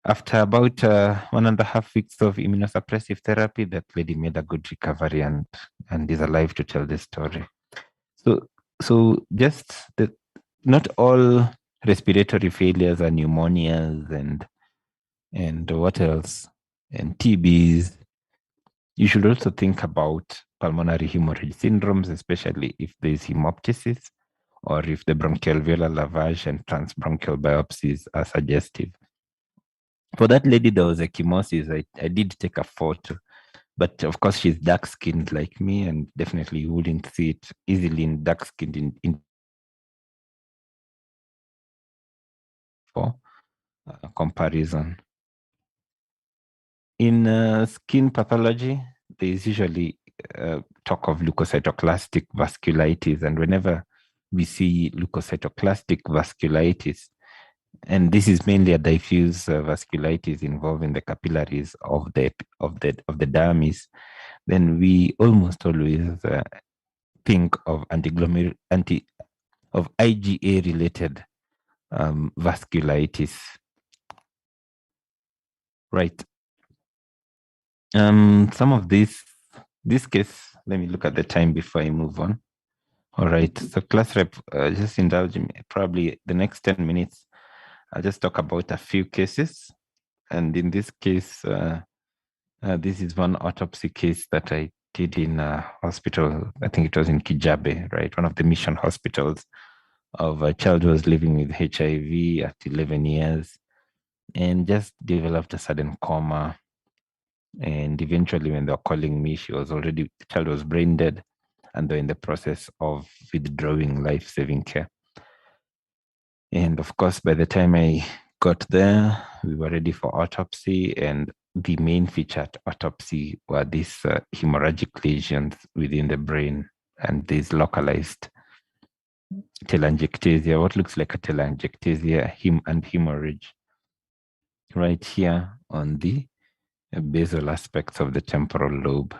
After about 1.5 weeks of immunosuppressive therapy, that lady made a good recovery and is alive to tell this story. So just that not all respiratory failures are pneumonias and what else? And TBs. You should also think about pulmonary hemorrhage syndromes, especially if there's hemoptysis or if the bronchoalveolar lavage and transbronchial biopsies are suggestive. For that lady, there was ecchymosis. I did take a photo, but of course, she's dark-skinned like me, and definitely you wouldn't see it easily in dark-skinned in for comparison. In skin pathology, there is usually talk of leukocytoclastic vasculitis, and whenever we see leukocytoclastic vasculitis, and this is mainly a diffuse vasculitis involving the capillaries of the dermis, then we almost always think of IgA related vasculitis. Right. Some of this case, let me look at the time before I move on. All right. So class rep, just indulge me. Probably the next 10 minutes, I'll just talk about a few cases. And in this case, this is one autopsy case that I did in a hospital. I think it was in Kijabe, right? One of the mission hospitals, of a child who was living with HIV at 11 years and just developed a sudden coma. And eventually, when they were calling me, the child was brain dead, and they're in the process of withdrawing life-saving care. And of course, by the time I got there, we were ready for autopsy, and the main feature at autopsy were these hemorrhagic lesions within the brain. and there's localized telangiectasia, what looks like a telangiectasia and hemorrhage right here on the basal aspects of the temporal lobe.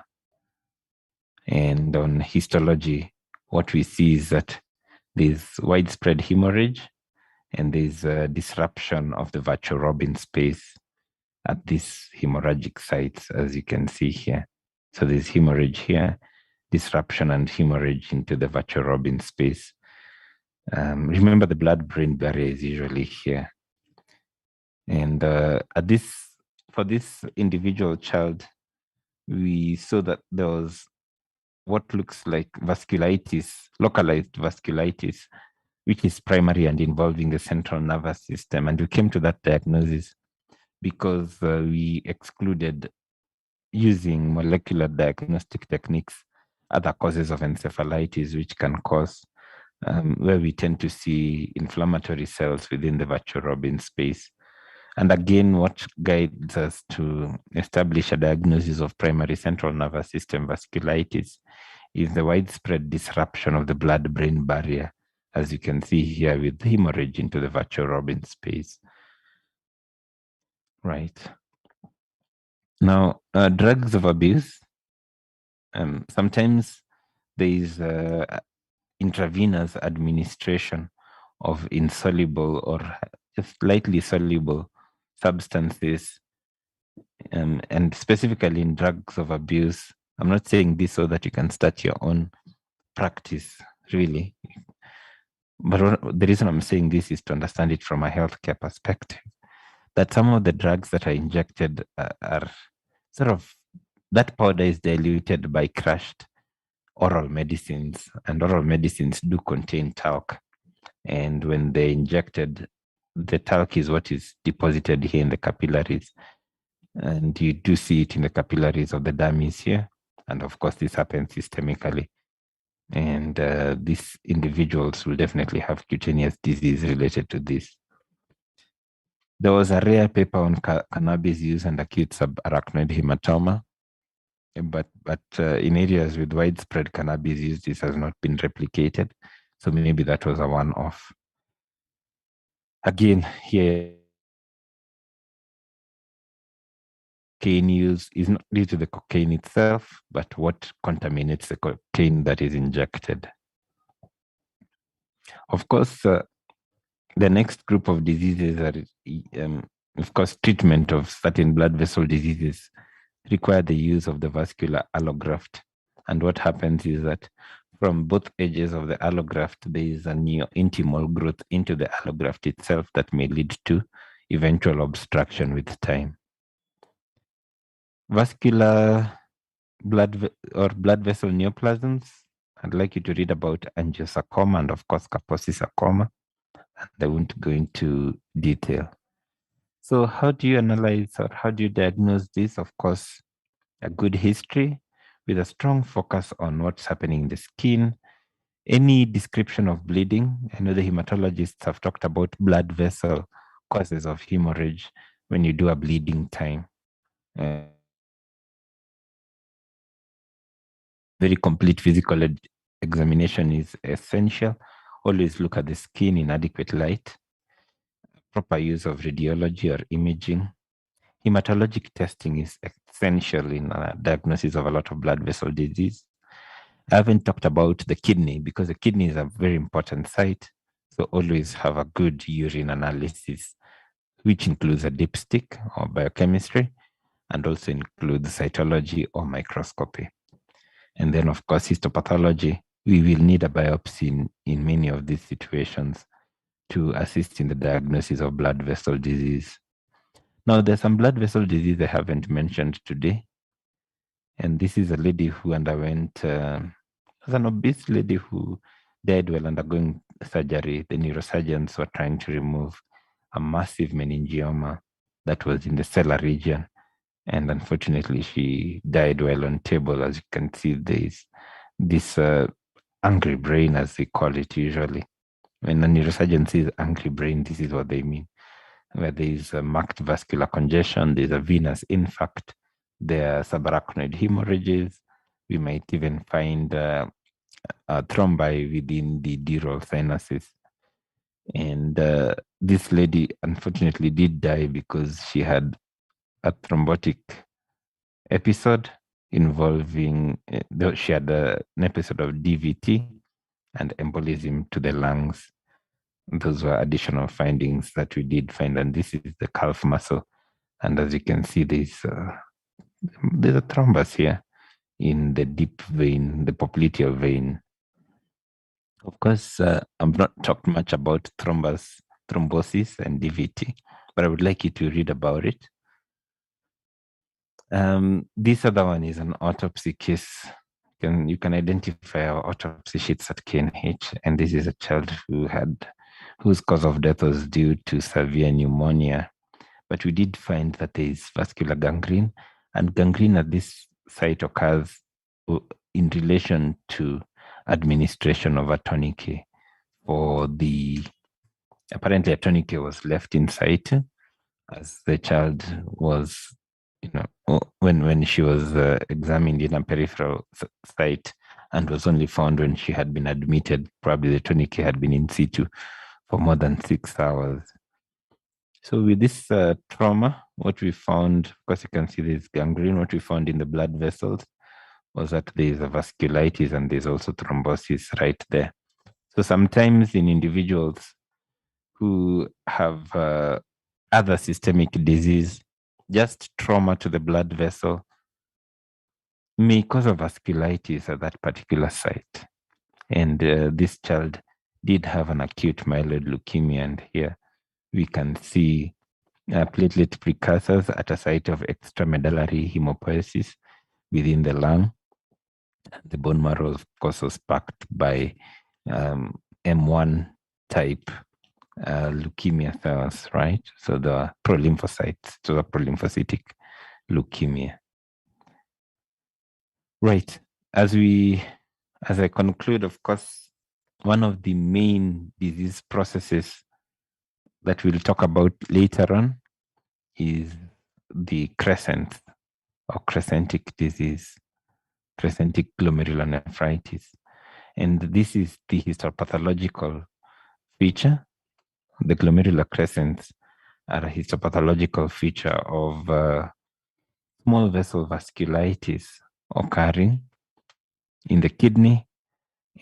And on histology, what we see is that there's widespread hemorrhage and there's a disruption of the vacho-Robin space at these hemorrhagic sites, as you can see here. So there's hemorrhage here, disruption and hemorrhage into the vacho-Robin space. Remember, the blood-brain barrier is usually here. And for this individual child, we saw that there was what looks like vasculitis, localized vasculitis, which is primary and involving the central nervous system. And we came to that diagnosis because we excluded, using molecular diagnostic techniques, other causes of encephalitis, which can cause, where we tend to see inflammatory cells within the vacho-Robin space. And again, what guides us to establish a diagnosis of primary central nervous system vasculitis is the widespread disruption of the blood-brain barrier, as you can see here with hemorrhage into the vacho-Robin space. Right. Now, drugs of abuse. Sometimes there is intravenous administration of insoluble or just lightly soluble substances, and specifically in drugs of abuse. I'm not saying this so that you can start your own practice, really. But the reason I'm saying this is to understand it from a healthcare perspective, that some of the drugs that are injected are sort of, that powder is diluted by crushed oral medicines, and oral medicines do contain talc. And when they're injected, the talc is what is deposited here in the capillaries. And you do see it in the capillaries of the dummies here. And of course, this happens systemically. And these individuals will definitely have cutaneous disease related to this. There was a rare paper on cannabis use and acute subarachnoid hematoma. But in areas with widespread cannabis use, this has not been replicated. So maybe that was a one-off. Again, here, cocaine use is not due to the cocaine itself, but what contaminates the cocaine that is injected. Of course, the next group of diseases are, of course, treatment of certain blood vessel diseases require the use of the vascular allograft. And what happens is that from both edges of the allograft, there is a neo-intimal growth into the allograft itself that may lead to eventual obstruction with time. Vascular blood vessel neoplasms, I'd like you to read about angiosarcoma and, of course, Kaposi sarcoma. And I won't go into detail. So how do you analyze or how do you diagnose this? Of course, a good history with a strong focus on what's happening in the skin, any description of bleeding. I know the hematologists have talked about blood vessel causes of hemorrhage when you do a bleeding time. Very complete physical examination is essential. Always look at the skin in adequate light. Proper use of radiology or imaging. Hematologic testing is essential in diagnosis of a lot of blood vessel disease. I haven't talked about the kidney because the kidney is a very important site. So always have a good urine analysis, which includes a dipstick or biochemistry, and also includes cytology or microscopy. And then, of course, histopathology. We will need a biopsy in many of these situations to assist in the diagnosis of blood vessel disease. Now, there's some blood vessel disease I haven't mentioned today. And this is a lady who underwent, was an obese lady who died while undergoing surgery. The neurosurgeons were trying to remove a massive meningioma that was in the cellar region. And unfortunately, she died while on table. As you can see, there's this angry brain, as they call it usually. When a neurosurgeon says angry brain, this is what they mean. Where there is a marked vascular congestion, there's a venous infarct, there are subarachnoid hemorrhages. We might even find thrombi within the dural sinuses. And this lady unfortunately did die because she had a thrombotic episode involving, she had an episode of DVT and embolism to the lungs. Those were additional findings that we did find, and this is the calf muscle. And as you can see, there's a thrombus here in the deep vein, the popliteal vein. Of course, I've not talked much about thrombosis and DVT, but I would like you to read about it. This other one is an autopsy case. You can identify our autopsy sheets at KNH, and this is a child whose cause of death was due to severe pneumonia. But we did find that there is vascular gangrene, and gangrene at this site occurs in relation to administration of a tourniquet. Apparently a tourniquet was left inside as the child was, when she was examined in a peripheral site, and was only found when she had been admitted. Probably the tourniquet had been in situ for more than 6 hours. So with this trauma, what we found, of course, you can see this gangrene. What we found in the blood vessels was that there's a vasculitis and there's also thrombosis right there. So sometimes in individuals who have other systemic disease, just trauma to the blood vessel may cause a vasculitis at that particular site. And this child did have an acute myeloid leukemia, and here we can see platelet precursors at a site of extramedullary hematopoiesis within the lung. The bone marrow, of course, was packed by M1 type leukemia cells, right? So the prolymphocytes, so the prolymphocytic leukemia. Right. As I conclude, of course, one of the main disease processes that we'll talk about later on is the crescent or crescentic disease, crescentic glomerulonephritis. And this is the histopathological feature. The glomerular crescents are a histopathological feature of small vessel vasculitis occurring in the kidney,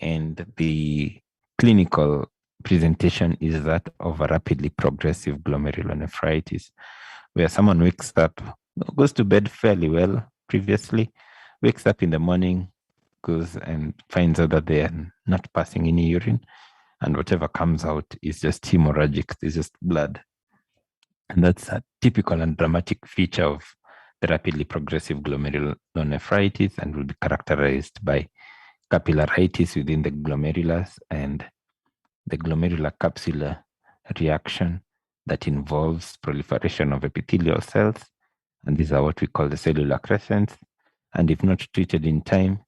and the clinical presentation is that of a rapidly progressive glomerulonephritis, where someone wakes up, goes to bed fairly well previously, wakes up in the morning, goes and finds out that they are not passing any urine, and whatever comes out is just hemorrhagic, it's just blood. And that's a typical and dramatic feature of the rapidly progressive glomerulonephritis, and will be characterized by capillaritis within the glomerulus and the glomerular capsular reaction that involves proliferation of epithelial cells. And these are what we call the cellular crescents. And if not treated in time,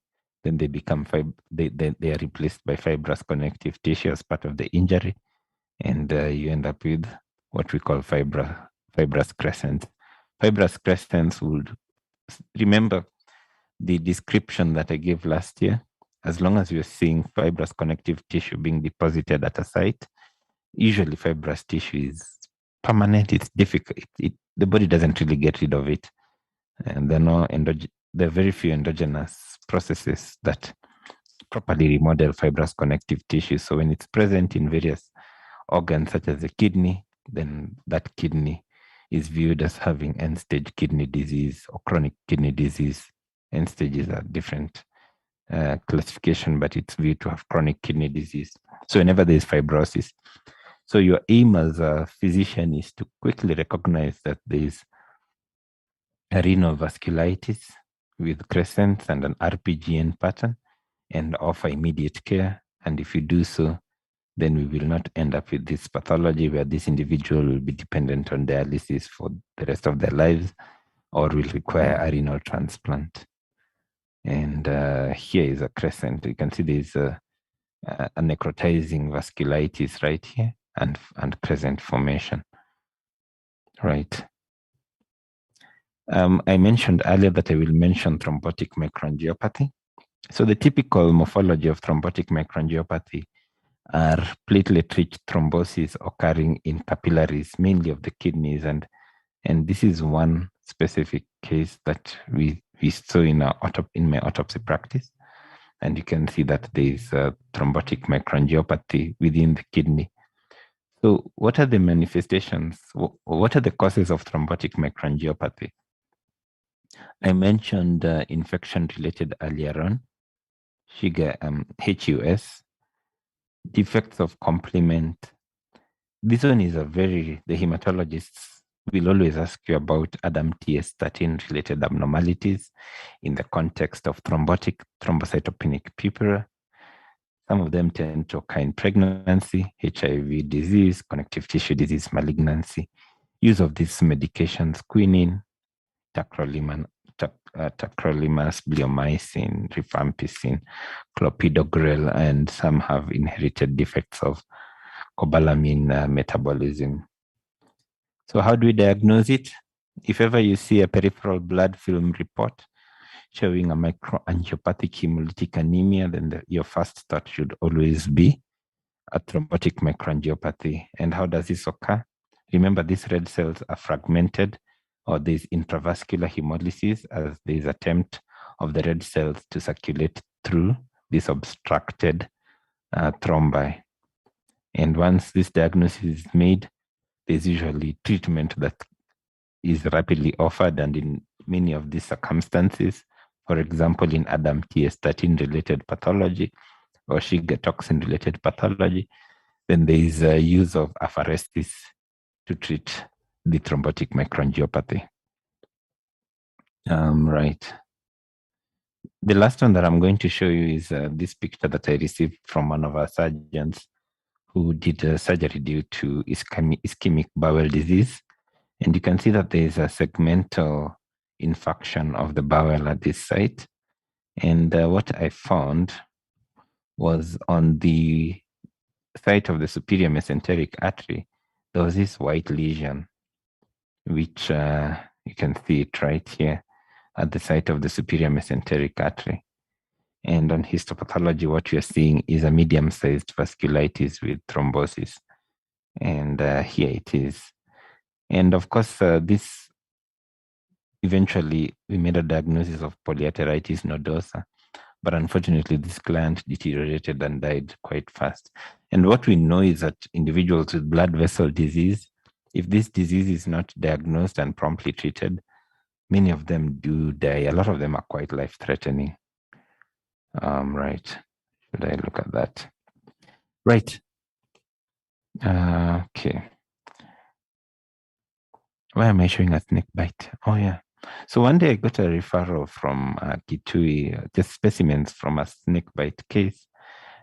then they become they are replaced by fibrous connective tissue as part of the injury. And you end up with what we call fibrous crescents. Fibrous crescents would, remember the description that I gave last year. As long as you're seeing fibrous connective tissue being deposited at a site, usually fibrous tissue is permanent. It's difficult. The body doesn't really get rid of it. And there are very few endogenous processes that properly remodel fibrous connective tissue. So when it's present in various organs, such as the kidney, then that kidney is viewed as having end-stage kidney disease or chronic kidney disease. End stages are different classification, but it's viewed to have chronic kidney disease. So whenever there is fibrosis, so your aim as a physician is to quickly recognize that there is a renal vasculitis with crescents and an RPGN pattern, and offer immediate care. And if you do so, then we will not end up with this pathology where this individual will be dependent on dialysis for the rest of their lives, or will require a renal transplant. And here is a crescent. You can see there's a necrotizing vasculitis right here, and crescent formation. Right. I mentioned earlier that I will mention thrombotic microangiopathy. So the typical morphology of thrombotic microangiopathy are platelet-rich thrombosis occurring in capillaries, mainly of the kidneys. And this is one specific case that we saw in my autopsy practice. And you can see that there is a thrombotic microangiopathy within the kidney. So what are the manifestations? What are the causes of thrombotic microangiopathy? I mentioned infection related earlier on, HUS, defects of complement. This one is the hematologists will always ask you about ADAMTS13 related abnormalities in the context of thrombocytopenic purpura. Some of them tend to occur in pregnancy, HIV disease, connective tissue disease, malignancy, use of these medications, quinine, tacrolimus, bleomycin, rifampicin, clopidogrel, and some have inherited defects of cobalamin metabolism. So how do we diagnose it? If ever you see a peripheral blood film report showing a microangiopathic hemolytic anemia, then your first thought should always be a thrombotic microangiopathy. And how does this occur? Remember, these red cells are fragmented, or there's intravascular hemolysis as there's attempt of the red cells to circulate through this obstructed thrombi. And once this diagnosis is made, there's usually treatment that is rapidly offered. And in many of these circumstances, for example, in ADAMTS13 related pathology or Shiga toxin related pathology, then there is a use of apheresis to treat the thrombotic microangiopathy. Right. The last one that I'm going to show you is this picture that I received from one of our surgeons who did surgery due to ischemic bowel disease. And you can see that there is a segmental infarction of the bowel at this site. And what I found was on the site of the superior mesenteric artery, there was this white lesion, which you can see it right here at the site of the superior mesenteric artery. And on histopathology, what you're seeing is a medium-sized vasculitis with thrombosis. And here it is. And of course, this eventually we made a diagnosis of polyarteritis nodosa. But unfortunately, this client deteriorated and died quite fast. And what we know is that individuals with blood vessel disease, if this disease is not diagnosed and promptly treated, many of them do die. A lot of them are quite life-threatening. Right. Should I look at that? Right. Okay. Why am I showing a snake bite? Oh, yeah. So one day I got a referral from Kitui, just specimens from a snake bite case.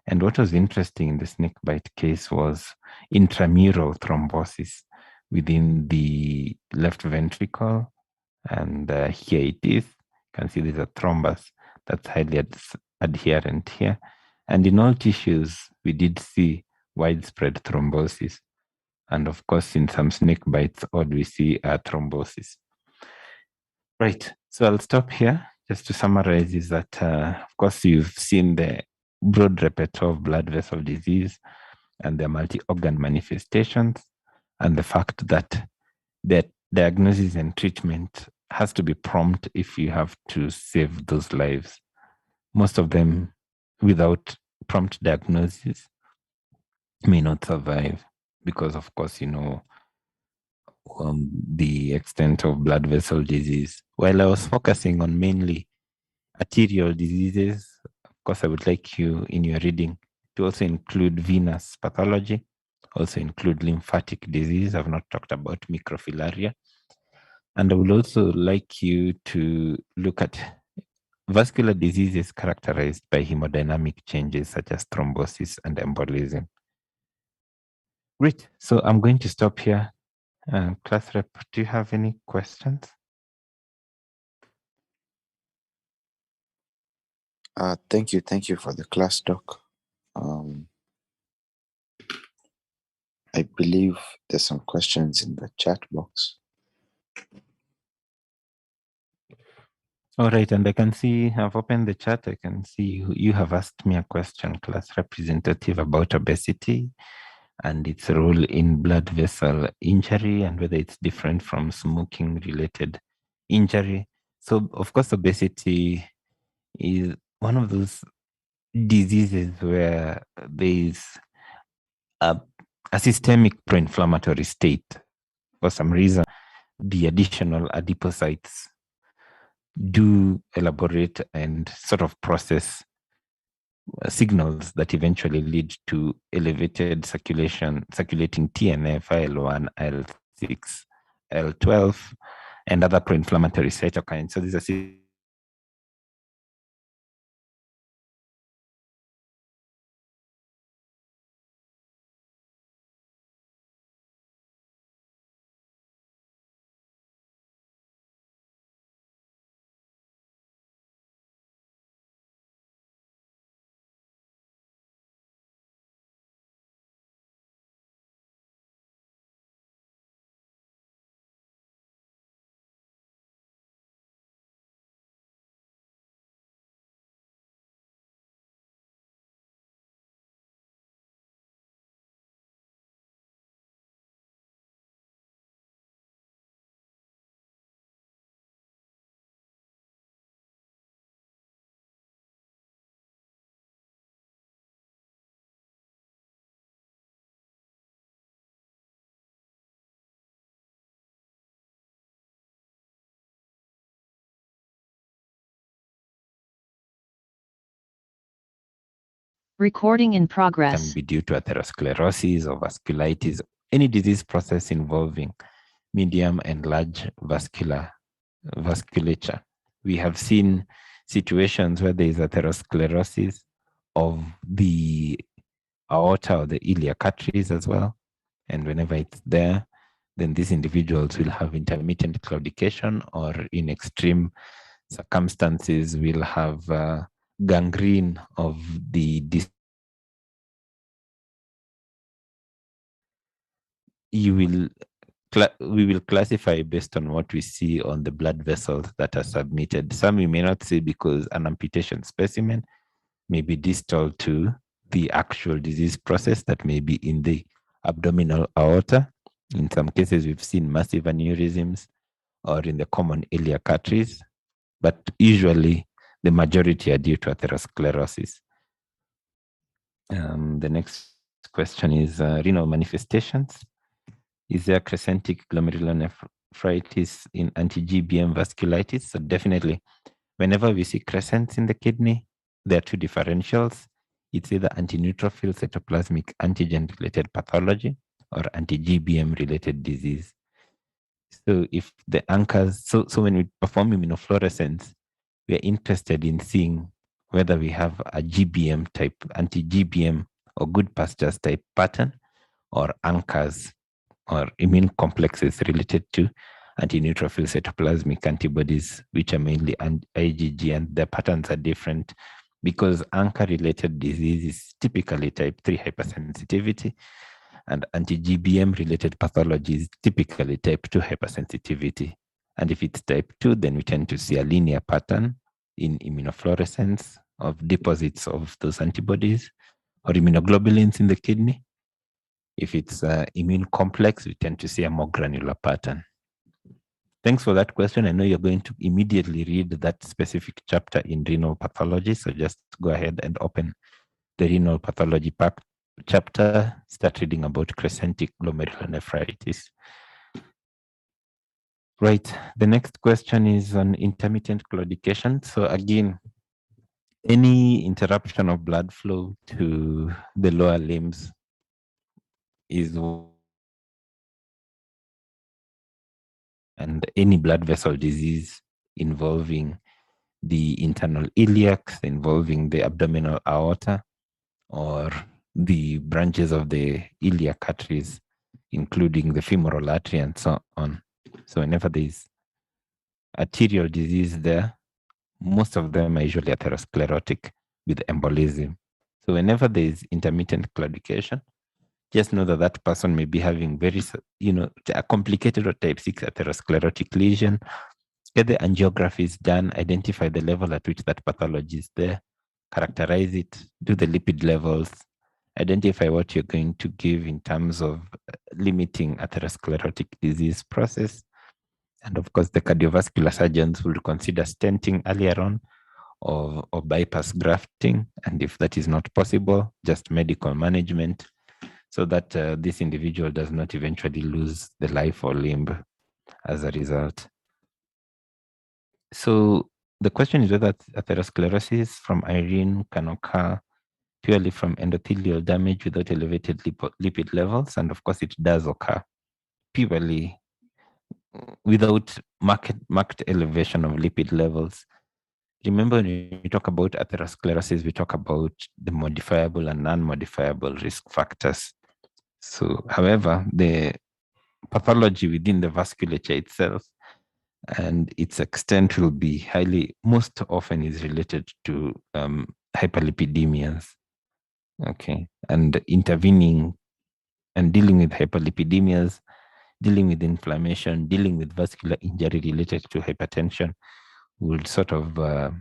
And what was interesting in the snake bite case was intramural thrombosis within the left ventricle. And here it is. You can see there's a thrombus that's highly adherent here. And in all tissues, we did see widespread thrombosis. And of course, in some snake bites, odd, we see thrombosis. Right. So I'll stop here. Just to summarize is that, of course, you've seen the broad repertoire of blood vessel disease and their multi-organ manifestations, and the fact that the diagnosis and treatment has to be prompt if you have to save those lives. Most of them, without prompt diagnosis, may not survive because, of course, the extent of blood vessel disease. While I was focusing on mainly arterial diseases, of course, I would like you in your reading to also include venous pathology, also include lymphatic disease. I've not talked about microfilaria. And I would also like you to look at vascular diseases characterized by hemodynamic changes such as thrombosis and embolism. Great. So I'm going to stop here. Class rep, do you have any questions? Thank you for the class doc. I believe there's some questions in the chat box. All right, and I can see I've opened the chat. I can see you have asked me a question, class representative, about obesity and its role in blood vessel injury and whether it's different from smoking related injury. So, of course, obesity is one of those diseases where there is a systemic pro-inflammatory state. For some reason, the additional adipocytes do elaborate and sort of process signals that eventually lead to elevated circulating TNF, IL-1, IL-6, IL-12, and other pro-inflammatory cytokines. So these are Recording in progress. Can be due to atherosclerosis or vasculitis, any disease process involving medium and large vasculature. We have seen situations where there is atherosclerosis of the aorta or the iliac arteries as well. And whenever it's there, then these individuals will have intermittent claudication, or in extreme circumstances will have gangrene of the we will classify based on what we see on the blood vessels that are submitted. Some we may not see because an amputation specimen may be distal to the actual disease process that may be in the abdominal aorta. In some cases, we've seen massive aneurysms or in the common iliac arteries, but usually the majority are due to atherosclerosis. The next question is renal manifestations. Is there crescentic glomerulonephritis in anti-GBM vasculitis? So definitely, whenever we see crescents in the kidney, there are two differentials. It's either anti-neutrophil cytoplasmic antigen-related pathology or anti-GBM-related disease. So if the anchors, so when we perform immunofluorescence, we are interested in seeing whether we have a GBM type, anti-GBM or good pastures type pattern, or anchors or immune complexes related to anti-neutrophil cytoplasmic antibodies, which are mainly IgG, and their patterns are different because anchor-related disease is typically type 3 hypersensitivity, and anti-GBM-related pathology is typically type 2 hypersensitivity. And if it's type 2, then we tend to see a linear pattern in immunofluorescence of deposits of those antibodies or immunoglobulins in the kidney. If it's immune complex, we tend to see a more granular pattern. Thanks for that question. I know you're going to immediately read that specific chapter in renal pathology, so just go ahead and open the renal pathology chapter, start reading about crescentic glomerulonephritis. Right, the next question is on intermittent claudication. So again, any interruption of blood flow to the lower limbs is, and any blood vessel disease involving the internal iliacs, involving the abdominal aorta, or the branches of the iliac arteries, including the femoral artery and so on. So whenever there is arterial disease there, most of them are usually atherosclerotic with embolism. So whenever there is intermittent claudication, just know that that person may be having very, a complicated or type 6 atherosclerotic lesion. get the angiography done, identify the level at which that pathology is there, characterize it, do the lipid levels, identify what you're going to give in terms of limiting atherosclerotic disease process. And of course, the cardiovascular surgeons will consider stenting earlier on or bypass grafting. And if that is not possible, just medical management so that this individual does not eventually lose the life or limb as a result. So the question is whether atherosclerosis from Irene can occur purely from endothelial damage without elevated lipid levels. And of course, it does occur purely without marked elevation of lipid levels. Remember, when we talk about atherosclerosis, we talk about the modifiable and non-modifiable risk factors. So, however, the pathology within the vasculature itself and its extent will be most often is related to hyperlipidemias. Okay. And intervening and dealing with hyperlipidemias, dealing with inflammation, dealing with vascular injury related to hypertension will sort of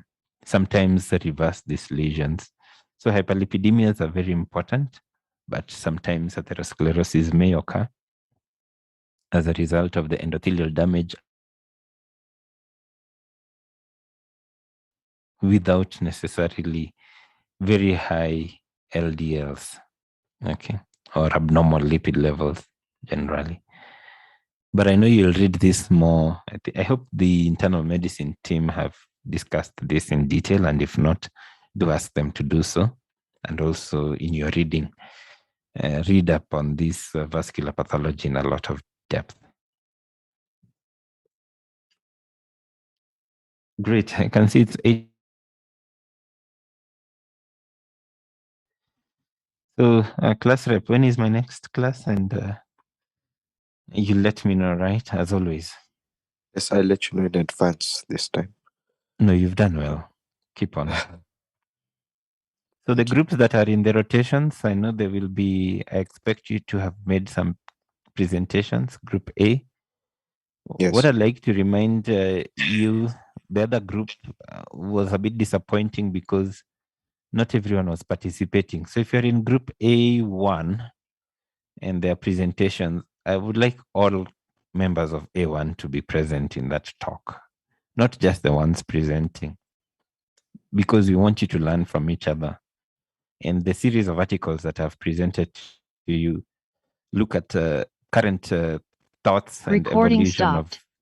sometimes reverse these lesions. So hyperlipidemias are very important, but sometimes atherosclerosis may occur as a result of the endothelial damage without necessarily very high LDLs, okay, or abnormal lipid levels generally. But I know you'll read this more. I hope the internal medicine team have discussed this in detail, and if not, do ask them to do so. And also in your reading, read up on this vascular pathology in a lot of depth. Great. I can see it's 8. So class rep, when is my next class? And you let me know, right? As always. Yes, I'll let you know in advance this time. No, you've done well. Keep on. So the groups that are in the rotations, I know they will be, I expect you to have made some presentations, group A. Yes. What I'd like to remind you, the other group was a bit disappointing because not everyone was participating. So if you're in group A1 and their presentations, I would like all members of A1 to be present in that talk, not just the ones presenting, because we want you to learn from each other. And the series of articles that I've presented to you look at current thoughts and Recording evolution stopped.